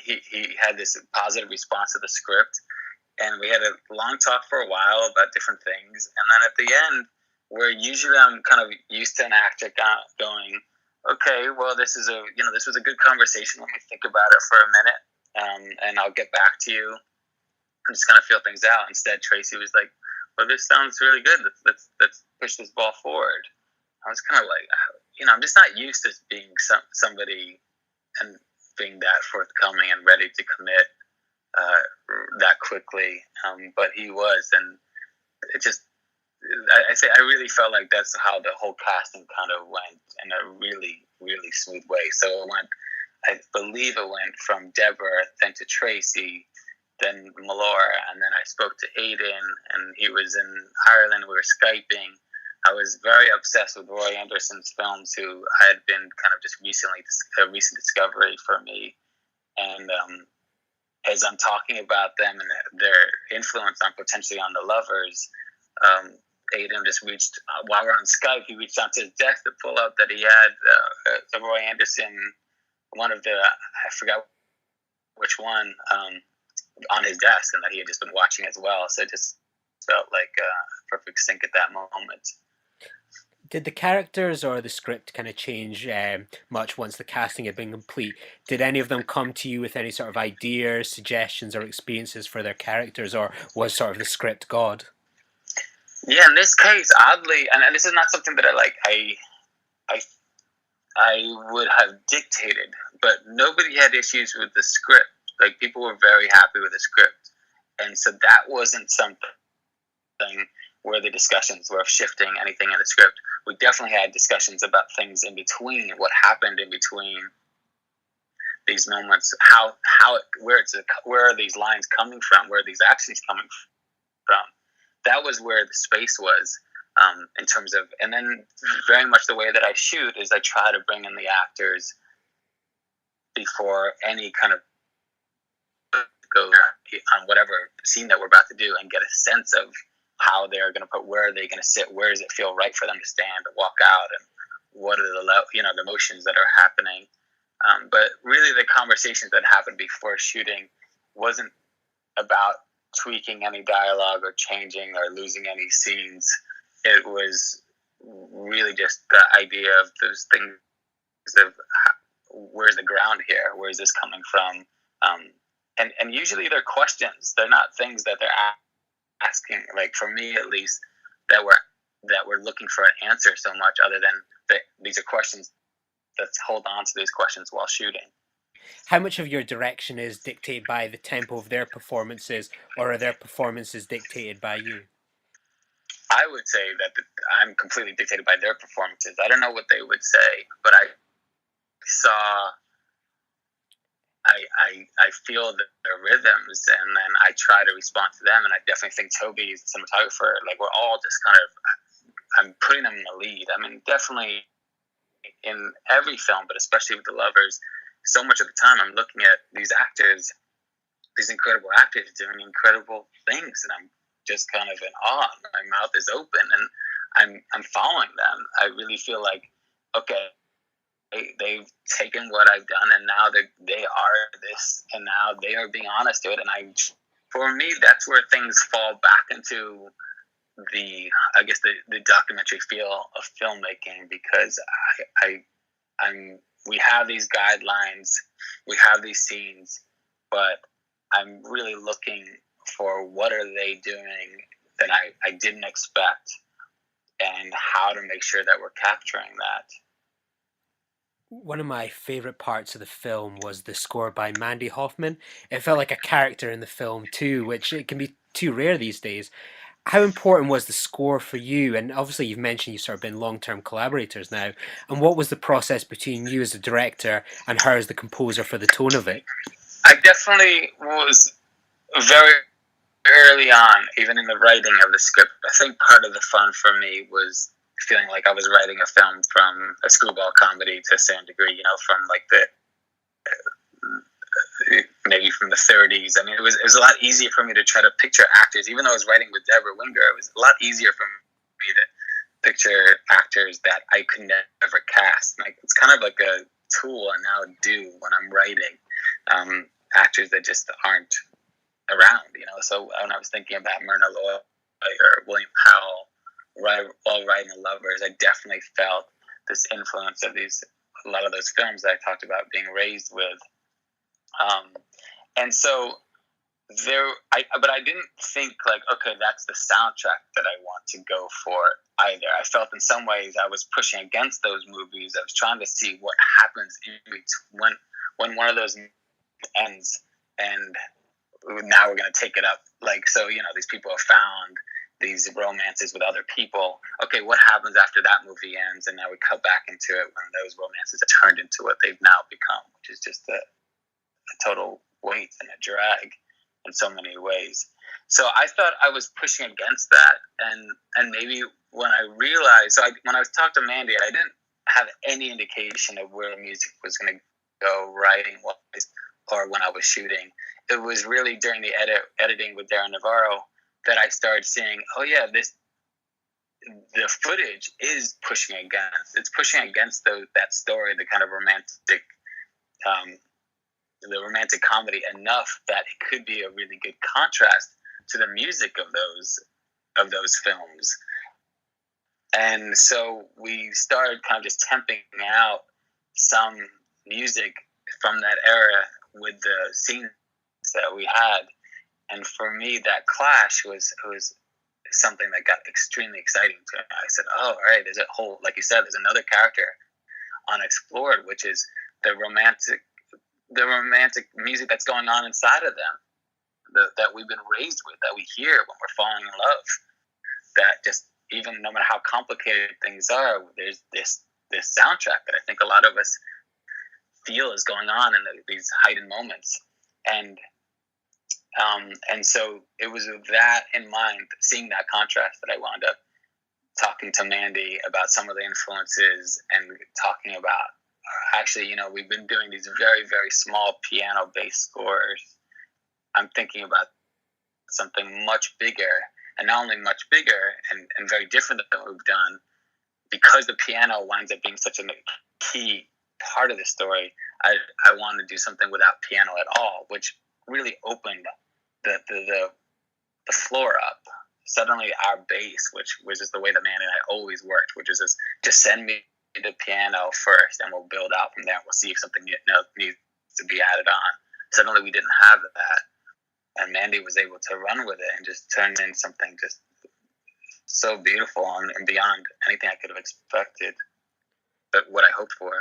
he had this positive response to the script, and we had a long talk for a while about different things. And then at the end, where usually I'm kind of used to an actor going, okay, well, this was a good conversation. Let me think about it for a minute, and I'll get back to you. I'm just kind of feel things out. Instead, Tracy was like, well, this sounds really good. Let's push this ball forward. I was kind of like, I'm just not used to being somebody and being that forthcoming and ready to commit that quickly. But he was, and it just, I really felt like that's how the whole casting kind of went in a really, really smooth way. So I believe it went from Debra, then to Tracy, then Melora, and then I spoke to Aidan, and he was in Ireland. We were Skyping. I was very obsessed with Roy Anderson's films, who had been kind of just a recent discovery for me. And as I'm talking about them and their influence on potentially on The Lovers, Aidan just reached, while we're on Skype, he reached out to his desk to pull out that he had the Roy Anderson, one of the, I forgot which one, on his desk, and that he had just been watching as well. So it just felt like a perfect sync at that moment. Did the characters or the script kind of change much once the casting had been complete? Did any of them come to you with any sort of ideas, suggestions, or experiences for their characters, or was sort of the script God? Yeah, in this case, oddly, and this is not something that I would have dictated, but nobody had issues with the script. Like, people were very happy with the script. And so that wasn't something where the discussions were shifting anything in the script. We definitely had discussions about things in between, what happened in between these moments, where are these lines coming from, where are these actions coming from. That was where the space was, in terms of, and then very much the way that I shoot is I try to bring in the actors before any kind of go on whatever scene that we're about to do, and get a sense of how they're going to put, where are they going to sit, where does it feel right for them to stand or walk out, and what are the emotions that are happening. But really the conversations that happened before shooting wasn't about tweaking any dialogue or changing or losing any scenes. It was really just the idea of those things of where's the ground here, where's this coming from, and usually they're questions. They're not things that they're asking, like for me at least, that we're looking for an answer so much, other than that these are questions. Let's hold on to these questions while shooting. How much of your direction is dictated by the tempo of their performances, or are their performances dictated by you? I would say that I'm completely dictated by their performances. I don't know what they would say, but I feel their rhythms, and then I try to respond to them. And I definitely think Toby, the cinematographer, like we're all just kind of, I'm putting them in the lead. I mean, definitely in every film, but especially with The Lovers, so much of the time I'm looking at these actors, these incredible actors doing incredible things, and I'm just kind of in awe. My mouth is open, and I'm following them. I really feel like, okay, they've taken what I've done, and now they are this, and now they are being honest to it. And for me, that's where things fall back into the documentary feel of filmmaking, because we have these guidelines, we have these scenes, but I'm really looking for what are they doing that I didn't expect, and how to make sure that we're capturing that. One of my favourite parts of the film was the score by Mandy Hoffman. It felt like a character in the film too, which it can be too rare these days. How important was the score for you? And obviously you've mentioned you've sort of been long-term collaborators now. And what was the process between you as the director and her as the composer for the tone of it? I definitely was very early on, even in the writing of the script. I think part of the fun for me was feeling like I was writing a film from a screwball comedy to a certain degree, from like maybe from the 30s. I mean, it was a lot easier for me to try to picture actors, even though I was writing with Debra. It was a lot easier for me to picture actors that I could never cast. Like, it's kind of like a tool I now do when I'm writing, actors that just aren't around, So when I was thinking about Myrna Loy or William Powell while writing The Lovers, I definitely felt this influence of a lot of those films that I talked about being raised with. And so but I didn't think like, okay, that's the soundtrack that I want to go for either. I felt in some ways I was pushing against those movies. I was trying to see what happens in between when one of those ends, and now we're going to take it up. Like, so, these people have found these romances with other people. Okay, what happens after that movie ends? And now we cut back into it when those romances are turned into what they've now become, which is just a total weight and a drag in so many ways. So I thought I was pushing against that, and maybe when I realized, when I was talking to Mandy, I didn't have any indication of where the music was going to go writing-wise or when I was shooting. It was really during the editing with Darren Navarro that I started seeing, oh yeah, the footage is pushing against that story, the kind of romantic, the romantic comedy, enough that it could be a really good contrast to the music of those films. And so we started kind of just temping out some music from that era with the scenes that we had. And for me, that clash was something that got extremely exciting to me. I said, oh, all right, there's a whole, like you said, there's another character unexplored, which is the romantic music that's going on inside of them, that we've been raised with, that we hear when we're falling in love. That just, even no matter how complicated things are, there's this soundtrack that I think a lot of us feel is going on in these heightened moments. And so it was with that in mind, seeing that contrast, that I wound up talking to Mandy about some of the influences and talking about, actually, we've been doing these very, very small piano-based scores. I'm thinking about something much bigger, and not only much bigger and very different than what we've done, because the piano winds up being such a key part of the story. I wanted to do something without piano at all, which really opened the floor up. Suddenly our bass, which was just the way that Mandy and I always worked, which is just send me the piano first and we'll build out from there. We'll see if something needs to be added on. Suddenly we didn't have that, and Mandy was able to run with it and just turn in something just so beautiful and beyond anything I could have expected, but what I hoped for.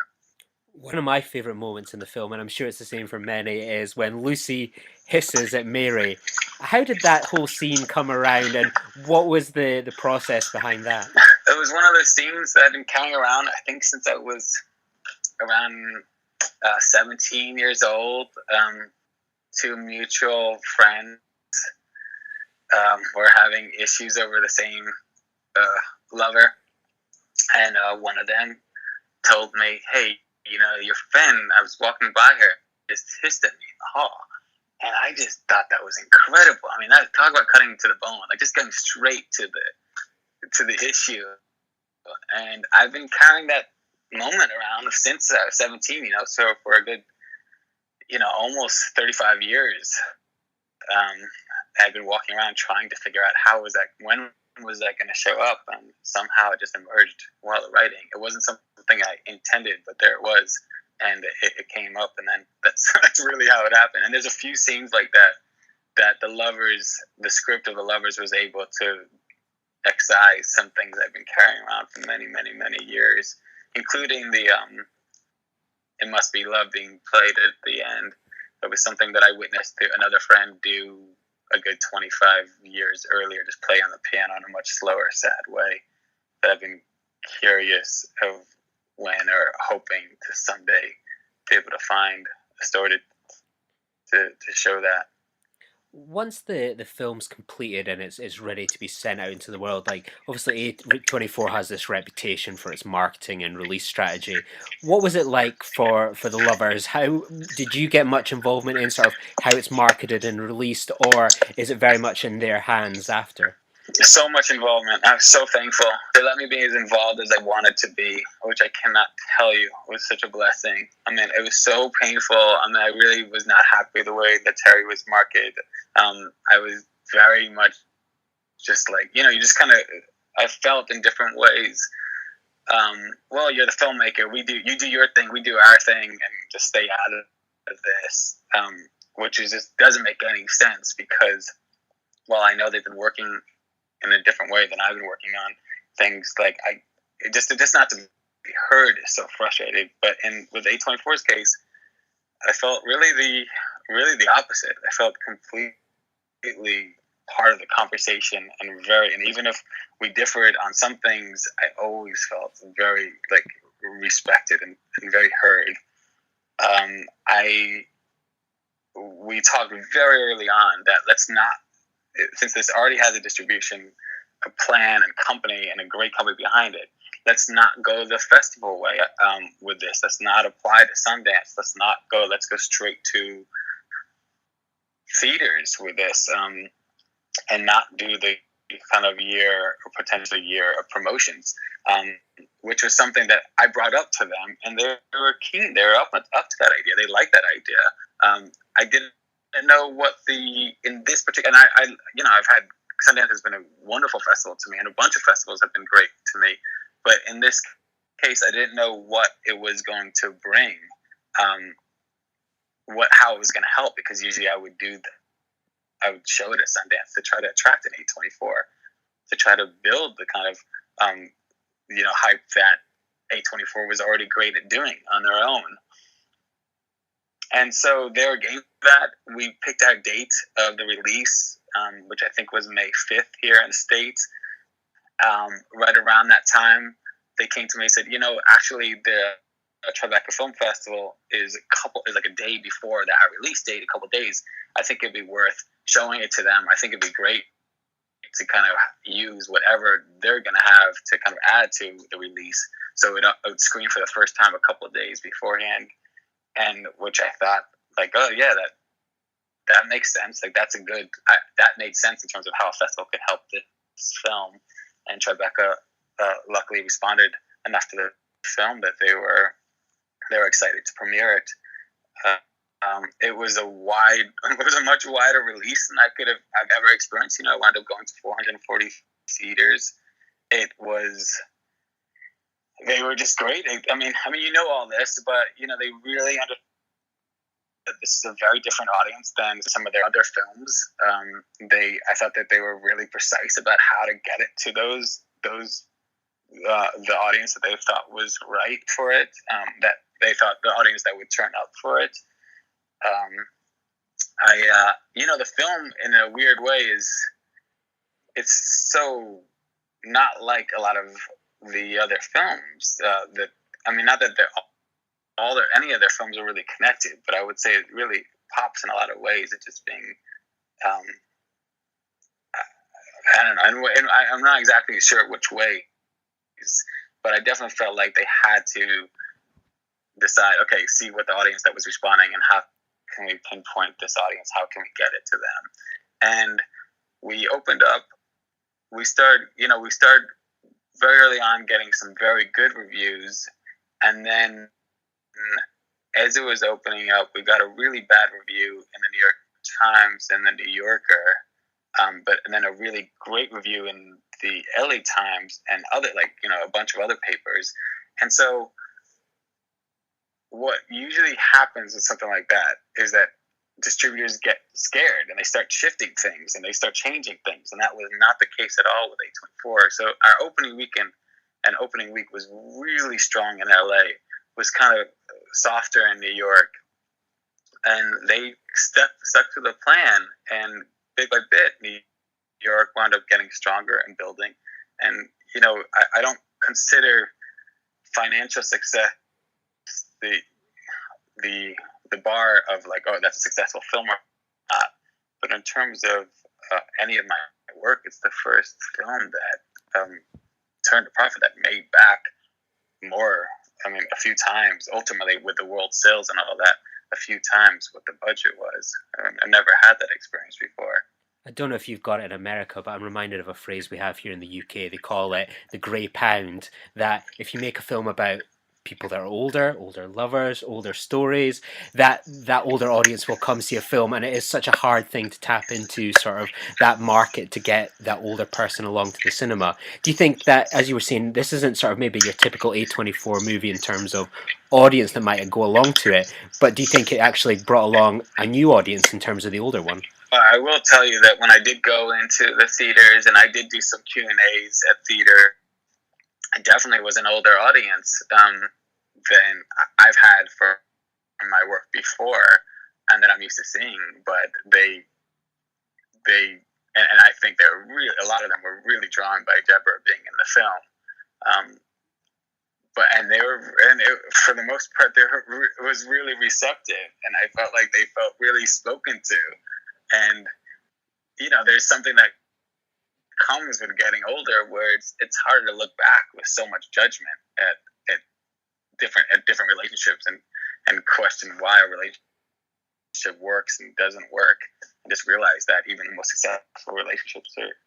One of my favourite moments in the film, and I'm sure it's the same for many, is when Lucy hisses at Mary. How did that whole scene come around, and what was the process behind that? It was one of those scenes that I've been carrying around, I think, since I was around 17 years old. Two mutual friends were having issues over the same lover, and one of them told me, hey, your friend, I was walking by her, just hissed at me in the hall. And I just thought that was incredible. I mean, talk about cutting to the bone, like just getting straight to the issue. And I've been carrying that moment around since I was 17, so for a good, almost 35 years. I've been walking around trying to figure out when was that going to show up, and somehow it just emerged while writing. It wasn't something I intended, but there it was, and it came up, and then that's really how it happened. And there's a few scenes like that the script of The Lovers was able to excise some things I've been carrying around for many, many, many years, including the It Must Be Love being played at the end. It was something that I witnessed another friend do a good 25 years earlier, just play on the piano in a much slower, sad way, that I've been curious of when, or hoping to someday be able to find a story to show that. Once the film's completed and it's ready to be sent out into the world, like obviously A24 has this reputation for its marketing and release strategy. What was it like for The Lovers? How did you get much involvement in sort of how it's marketed and released, or is it very much in their hands after? So much involvement. I'm so thankful. They let me be as involved as I wanted to be, which I cannot tell you was such a blessing. I mean, it was so painful. I mean, I really was not happy the way that Terry was marketed. I was very much just like, you just kind of, I felt in different ways. Well, you're the filmmaker. You do your thing, we do our thing, and just stay out of this, which just doesn't make any sense, because, well, I know they've been working in a different way than I've been working on things. Like it just not to be heard is so frustrating. But with A24's case, I felt really the opposite. I felt completely part of the conversation, and even if we differed on some things, I always felt very respected and very heard. We talked very early on that let's not, since this already has a distribution, a plan and company and a great company behind it, let's not go the festival way with this. Let's not apply to Sundance. Let's go straight to theaters with this, and not do the kind of year or potential year of promotions, which was something that I brought up to them, and they were keen. They were up to that idea. They liked that idea. I didn't know what in this particular, and I've had, Sundance has been a wonderful festival to me, and a bunch of festivals have been great to me, but in this case, I didn't know what it was going to bring, how it was going to help, because usually I would show it at Sundance to try to attract an A24, to try to build the kind of hype that A24 was already great at doing on their own. And so they were game for that. We picked our date of the release, which I think was May 5th here in the States. Right around that time, they came to me and said, actually, Tribeca Film Festival is like a day before that release date, a couple of days. I think it'd be worth showing it to them. I think it'd be great to kind of use whatever they're going to have to kind of add to the release. So it would screen for the first time a couple of days beforehand, and which I thought, like, oh yeah, that makes sense. Like that made sense in terms of how a festival could help this film. And Tribeca luckily responded enough to the film that they were excited to premiere it. It was a much wider release than I've ever experienced. I wound up going to 440 theaters. They were just great. I mean, all this, but they really understood that this is a very different audience than some of their other films. I thought that they were really precise about how to get it to the audience that they thought was right for it. That they thought the audience that would turn up for it. The film in a weird way it's so not like a lot of the other films not that any of their films are really connected, but I would say it really pops in a lot of ways. It just being, I don't know, and I'm not exactly sure which way, but I definitely felt like they had to decide, okay, see what the audience that was responding and how can we pinpoint this audience? How can we get it to them? And we opened up. We started very early on getting some very good reviews, and then as it was opening up, we got a really bad review in the New York Times and the New Yorker, and then a really great review in the LA Times and other a bunch of other papers. And so what usually happens with something like that is that distributors get scared and they start shifting things and they start changing things, and that was not the case at all with A24. So our opening weekend and opening week was really strong in LA, was kind of softer in New York, and they stuck to the plan, and bit by bit New York wound up getting stronger and building. And I don't consider financial success the bar of like, oh, that's a successful film or not. But in terms of any of my work, it's the first film that turned a profit, that made back more. A few times, ultimately, with the world sales and all that, a few times what the budget was. I never had that experience before. I don't know if you've got it in America, but I'm reminded of a phrase we have here in the UK. They call it the grey pound, that if you make a film about people that are older lovers, older stories, that older audience will come see a film, and it is such a hard thing to tap into sort of that market to get that older person along to the cinema. Do you think that, as you were saying, this isn't sort of maybe your typical A24 movie in terms of audience that might go along to it, but do you think it actually brought along a new audience in terms of the older one? I will tell you that when I did go into the theaters and I did do some Q&As at theater, I definitely was an older audience than I've had for my work before and that I'm used to seeing. But they and I think a lot of them were really drawn by Debra being in the film. For the most part, it was really receptive, and I felt like they felt really spoken to. And there's something that comes with getting older, where it's harder to look back with so much judgment at different relationships and question why a relationship works and doesn't work, and just realize that even the most successful relationships they're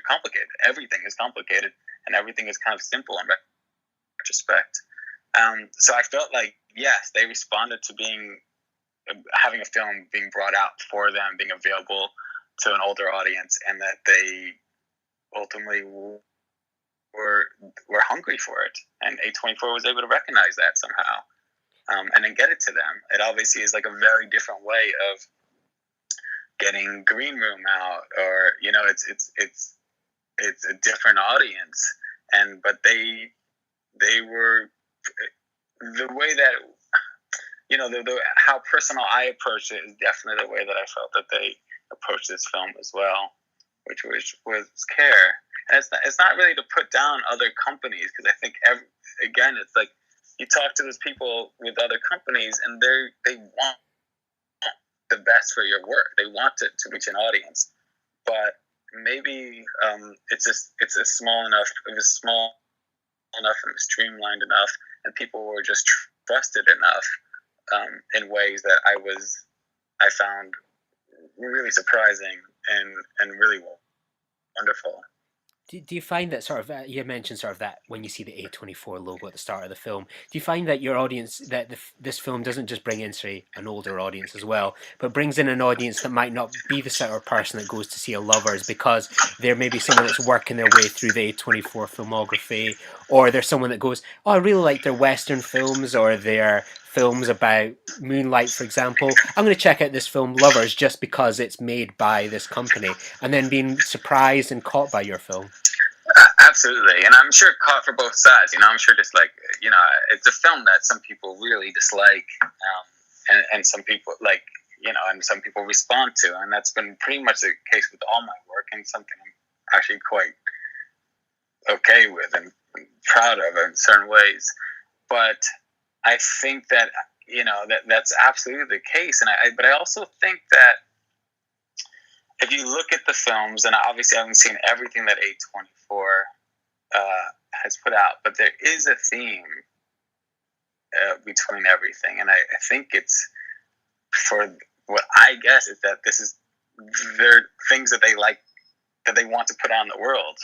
complicated. Everything is complicated, and everything is kind of simple in retrospect. So I felt like, yes, they responded to having a film being brought out for them, being available to an older audience, and that they ultimately were hungry for it. And A24 was able to recognize that somehow, and then get it to them. It obviously is like a very different way of getting Green Room out, or it's a different audience. But they were, the way that how personal I approached it is definitely the way that I felt that they approached this film as well. which was care. And it's not really to put down other companies, because I think again, it's like you talk to those people with other companies, and they want the best for your work. They want it to reach an audience, but maybe it's a small enough. It was small enough and streamlined enough, and people were just trusted enough in ways that I found really surprising and really wonderful. Do you find that sort of, you mentioned sort of that when you see the A24 logo at the start of the film, do you find that your audience, that this film doesn't just bring in, say, an older audience as well, but brings in an audience that might not be the sort of person that goes to see a Lovers because they're maybe someone that's working their way through the A24 filmography, or they're someone that goes, oh, I really like their Western films, or their films about Moonlight, for example. I'm going to check out this film Lovers just because it's made by this company, and then being surprised and caught by your film. Absolutely, and I'm sure caught for both sides. I'm sure just like it's a film that some people really dislike, and some people like and some people respond to, and that's been pretty much the case with all my work, and something I'm actually quite okay with and proud of in certain ways. But I think that that's absolutely the case, but I also think that if you look at the films, and obviously I haven't seen everything that A24 has put out, but there is a theme between everything, and I think it's, for what I guess, is that they're things that they like, that they want to put out in the world,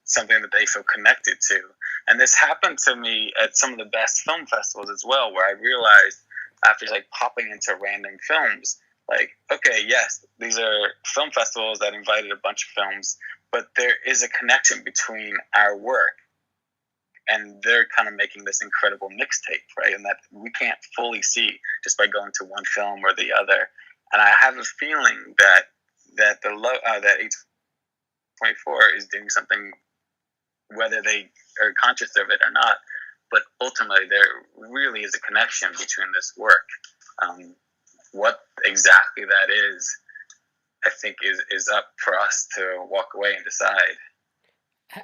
something that they feel connected to. And this happened to me at some of the best film festivals as well, where I realized after like popping into random films, like, okay, yes, these are film festivals that invited a bunch of films, but there is a connection between our work and they're kind of making this incredible mixtape, right? And that we can't fully see just by going to one film or the other. And I have a feeling that that A24 is doing something, whether they are conscious of it or not. But ultimately, there really is a connection between this work. What exactly that is, I think, is up for us to walk away and decide.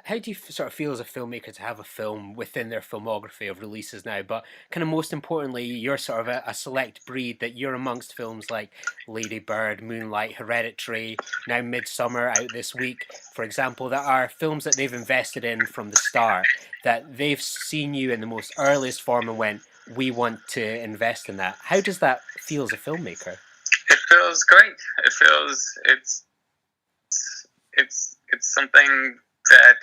How do you sort of feel as a filmmaker to have a film within their filmography of releases now, but kind of most importantly, you're sort of a select breed, that you're amongst films like Lady Bird, Moonlight, Hereditary, now Midsummer out this week, for example, that are films that they've invested in from the start, that they've seen you in the most earliest form and went, we want to invest in that. How does that feel as a filmmaker? It feels great. It feels it's something that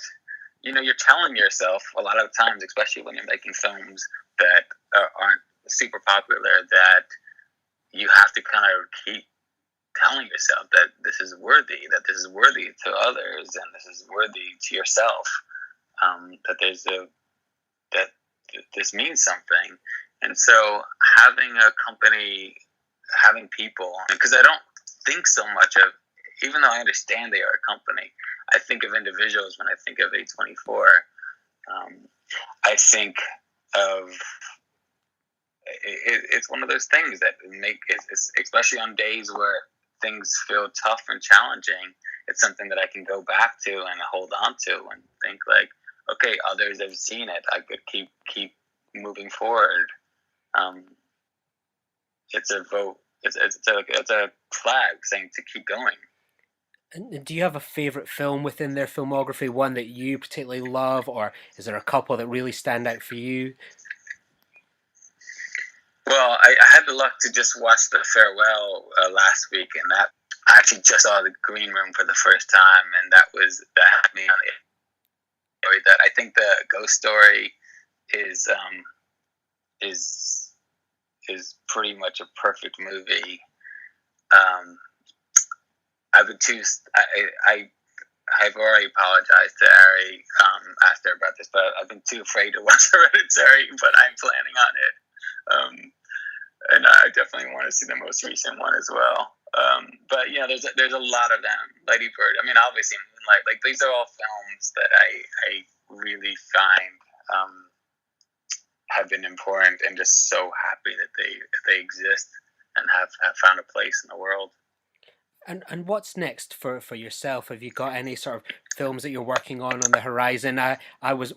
you're telling yourself a lot of times, especially when you're making films that aren't super popular, that you have to kind of keep telling yourself that this is worthy to others, and this is worthy to yourself, that this means something. And so having a company, having people, because I don't think so much of, even though I understand they are a company, I think of individuals when I think of A24. I think of it's one of those things that it's, especially on days where things feel tough and challenging, it's something that I can go back to and hold on to and think like, okay, others have seen it. I could keep moving forward. It's a vote. It's a flag saying to keep going. And do you have a favourite film within their filmography, one that you particularly love, or is there a couple that really stand out for you? Well, I had the luck to just watch The Farewell last week, and that I actually just saw The Green Room for the first time, and that had me on it. That I think the Ghost Story is pretty much a perfect movie. I've already apologized to Ari, asked her about this, but I've been too afraid to watch Hereditary, but I'm planning on it. And I definitely want to see the most recent one as well. But there's a lot of them. Lady Bird, I mean, obviously Moonlight, like these are all films that I really find have been important, and just so happy that they exist and have found a place in the world. And what's next for yourself? Have you got any sort of films that you're working on the horizon? I was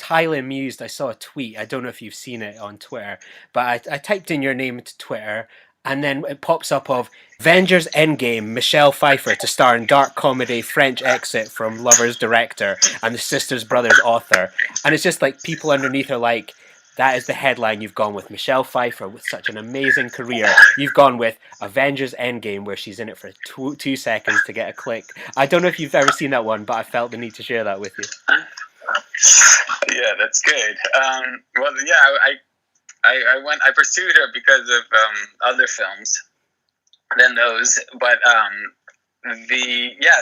highly amused. I saw a tweet. I don't know if you've seen it on Twitter, but I typed in your name to Twitter, and then it pops up of Avengers Endgame, Michelle Pfeiffer to star in dark comedy French exit from Lovers director and the Sisters Brothers author. And it's just like people underneath are like, that is the headline you've gone with. Michelle Pfeiffer with such an amazing career. You've gone with Avengers Endgame, where she's in it for 2 seconds to get a click. I don't know if you've ever seen that one, but I felt the need to share that with you. Yeah, that's good. Well, yeah, I pursued her because of other films than those, but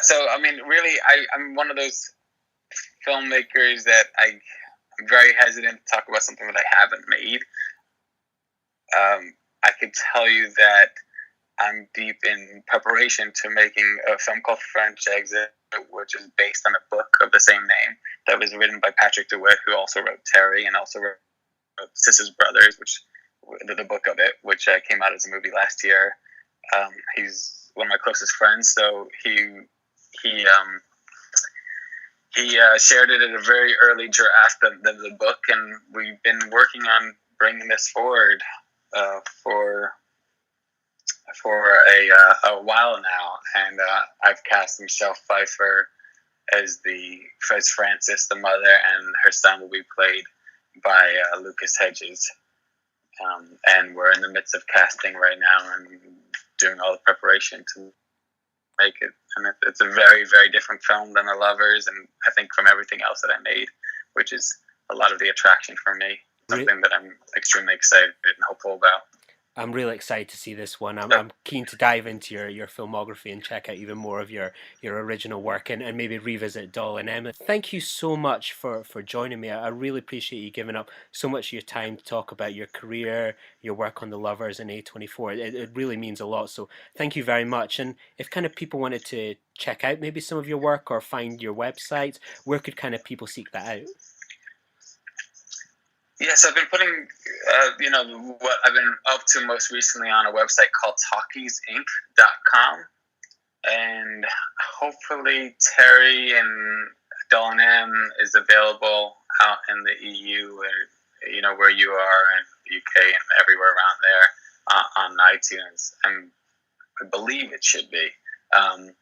so I mean, really, I'm one of those filmmakers that I'm very hesitant to talk about something that I haven't made. I could tell you that I'm deep in preparation to making a film called French Exit, which is based on a book of the same name that was written by Patrick DeWitt, who also wrote Terry and also wrote Sisters Brothers, which the book of it, which came out as a movie last year. He's one of my closest friends, so he shared it at a very early draft of the book, and we've been working on bringing this forward for a while now, and I've cast Michelle Pfeiffer as Frances, the mother, and her son will be played by Lucas Hedges. And we're in the midst of casting right now and doing all the preparation to make it. And it's a very, very different film than The Lovers, and I think from everything else that I made, which is a lot of the attraction for me, something that I'm extremely excited and hopeful about. I'm really excited to see this one. I'm keen to dive into your filmography and check out even more of your original work and maybe revisit Doll and Emma. Thank you so much for joining me. I really appreciate you giving up so much of your time to talk about your career, your work on The Lovers and A24. It really means a lot. So thank you very much. And if kind of people wanted to check out maybe some of your work or find your website, where could kind of people seek that out? Yes, I've been putting, what I've been up to most recently on a website called talkiesinc.com. And hopefully Terry and Doll and M is available out in the EU, or, where you are, in the UK and everywhere around there on iTunes. And I believe it should be. And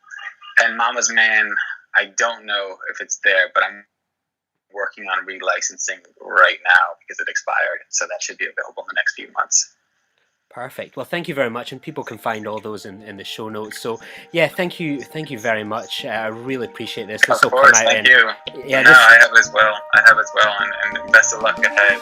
Mama's Man, I don't know if it's there, but I'm working on relicensing right now because it expired, so that should be available in the next few months. Perfect. Well, thank you very much, and people can find all those in the show notes. So, yeah, thank you very much. I really appreciate this. Of course, thank you. Yeah, I have as well, and best of luck ahead.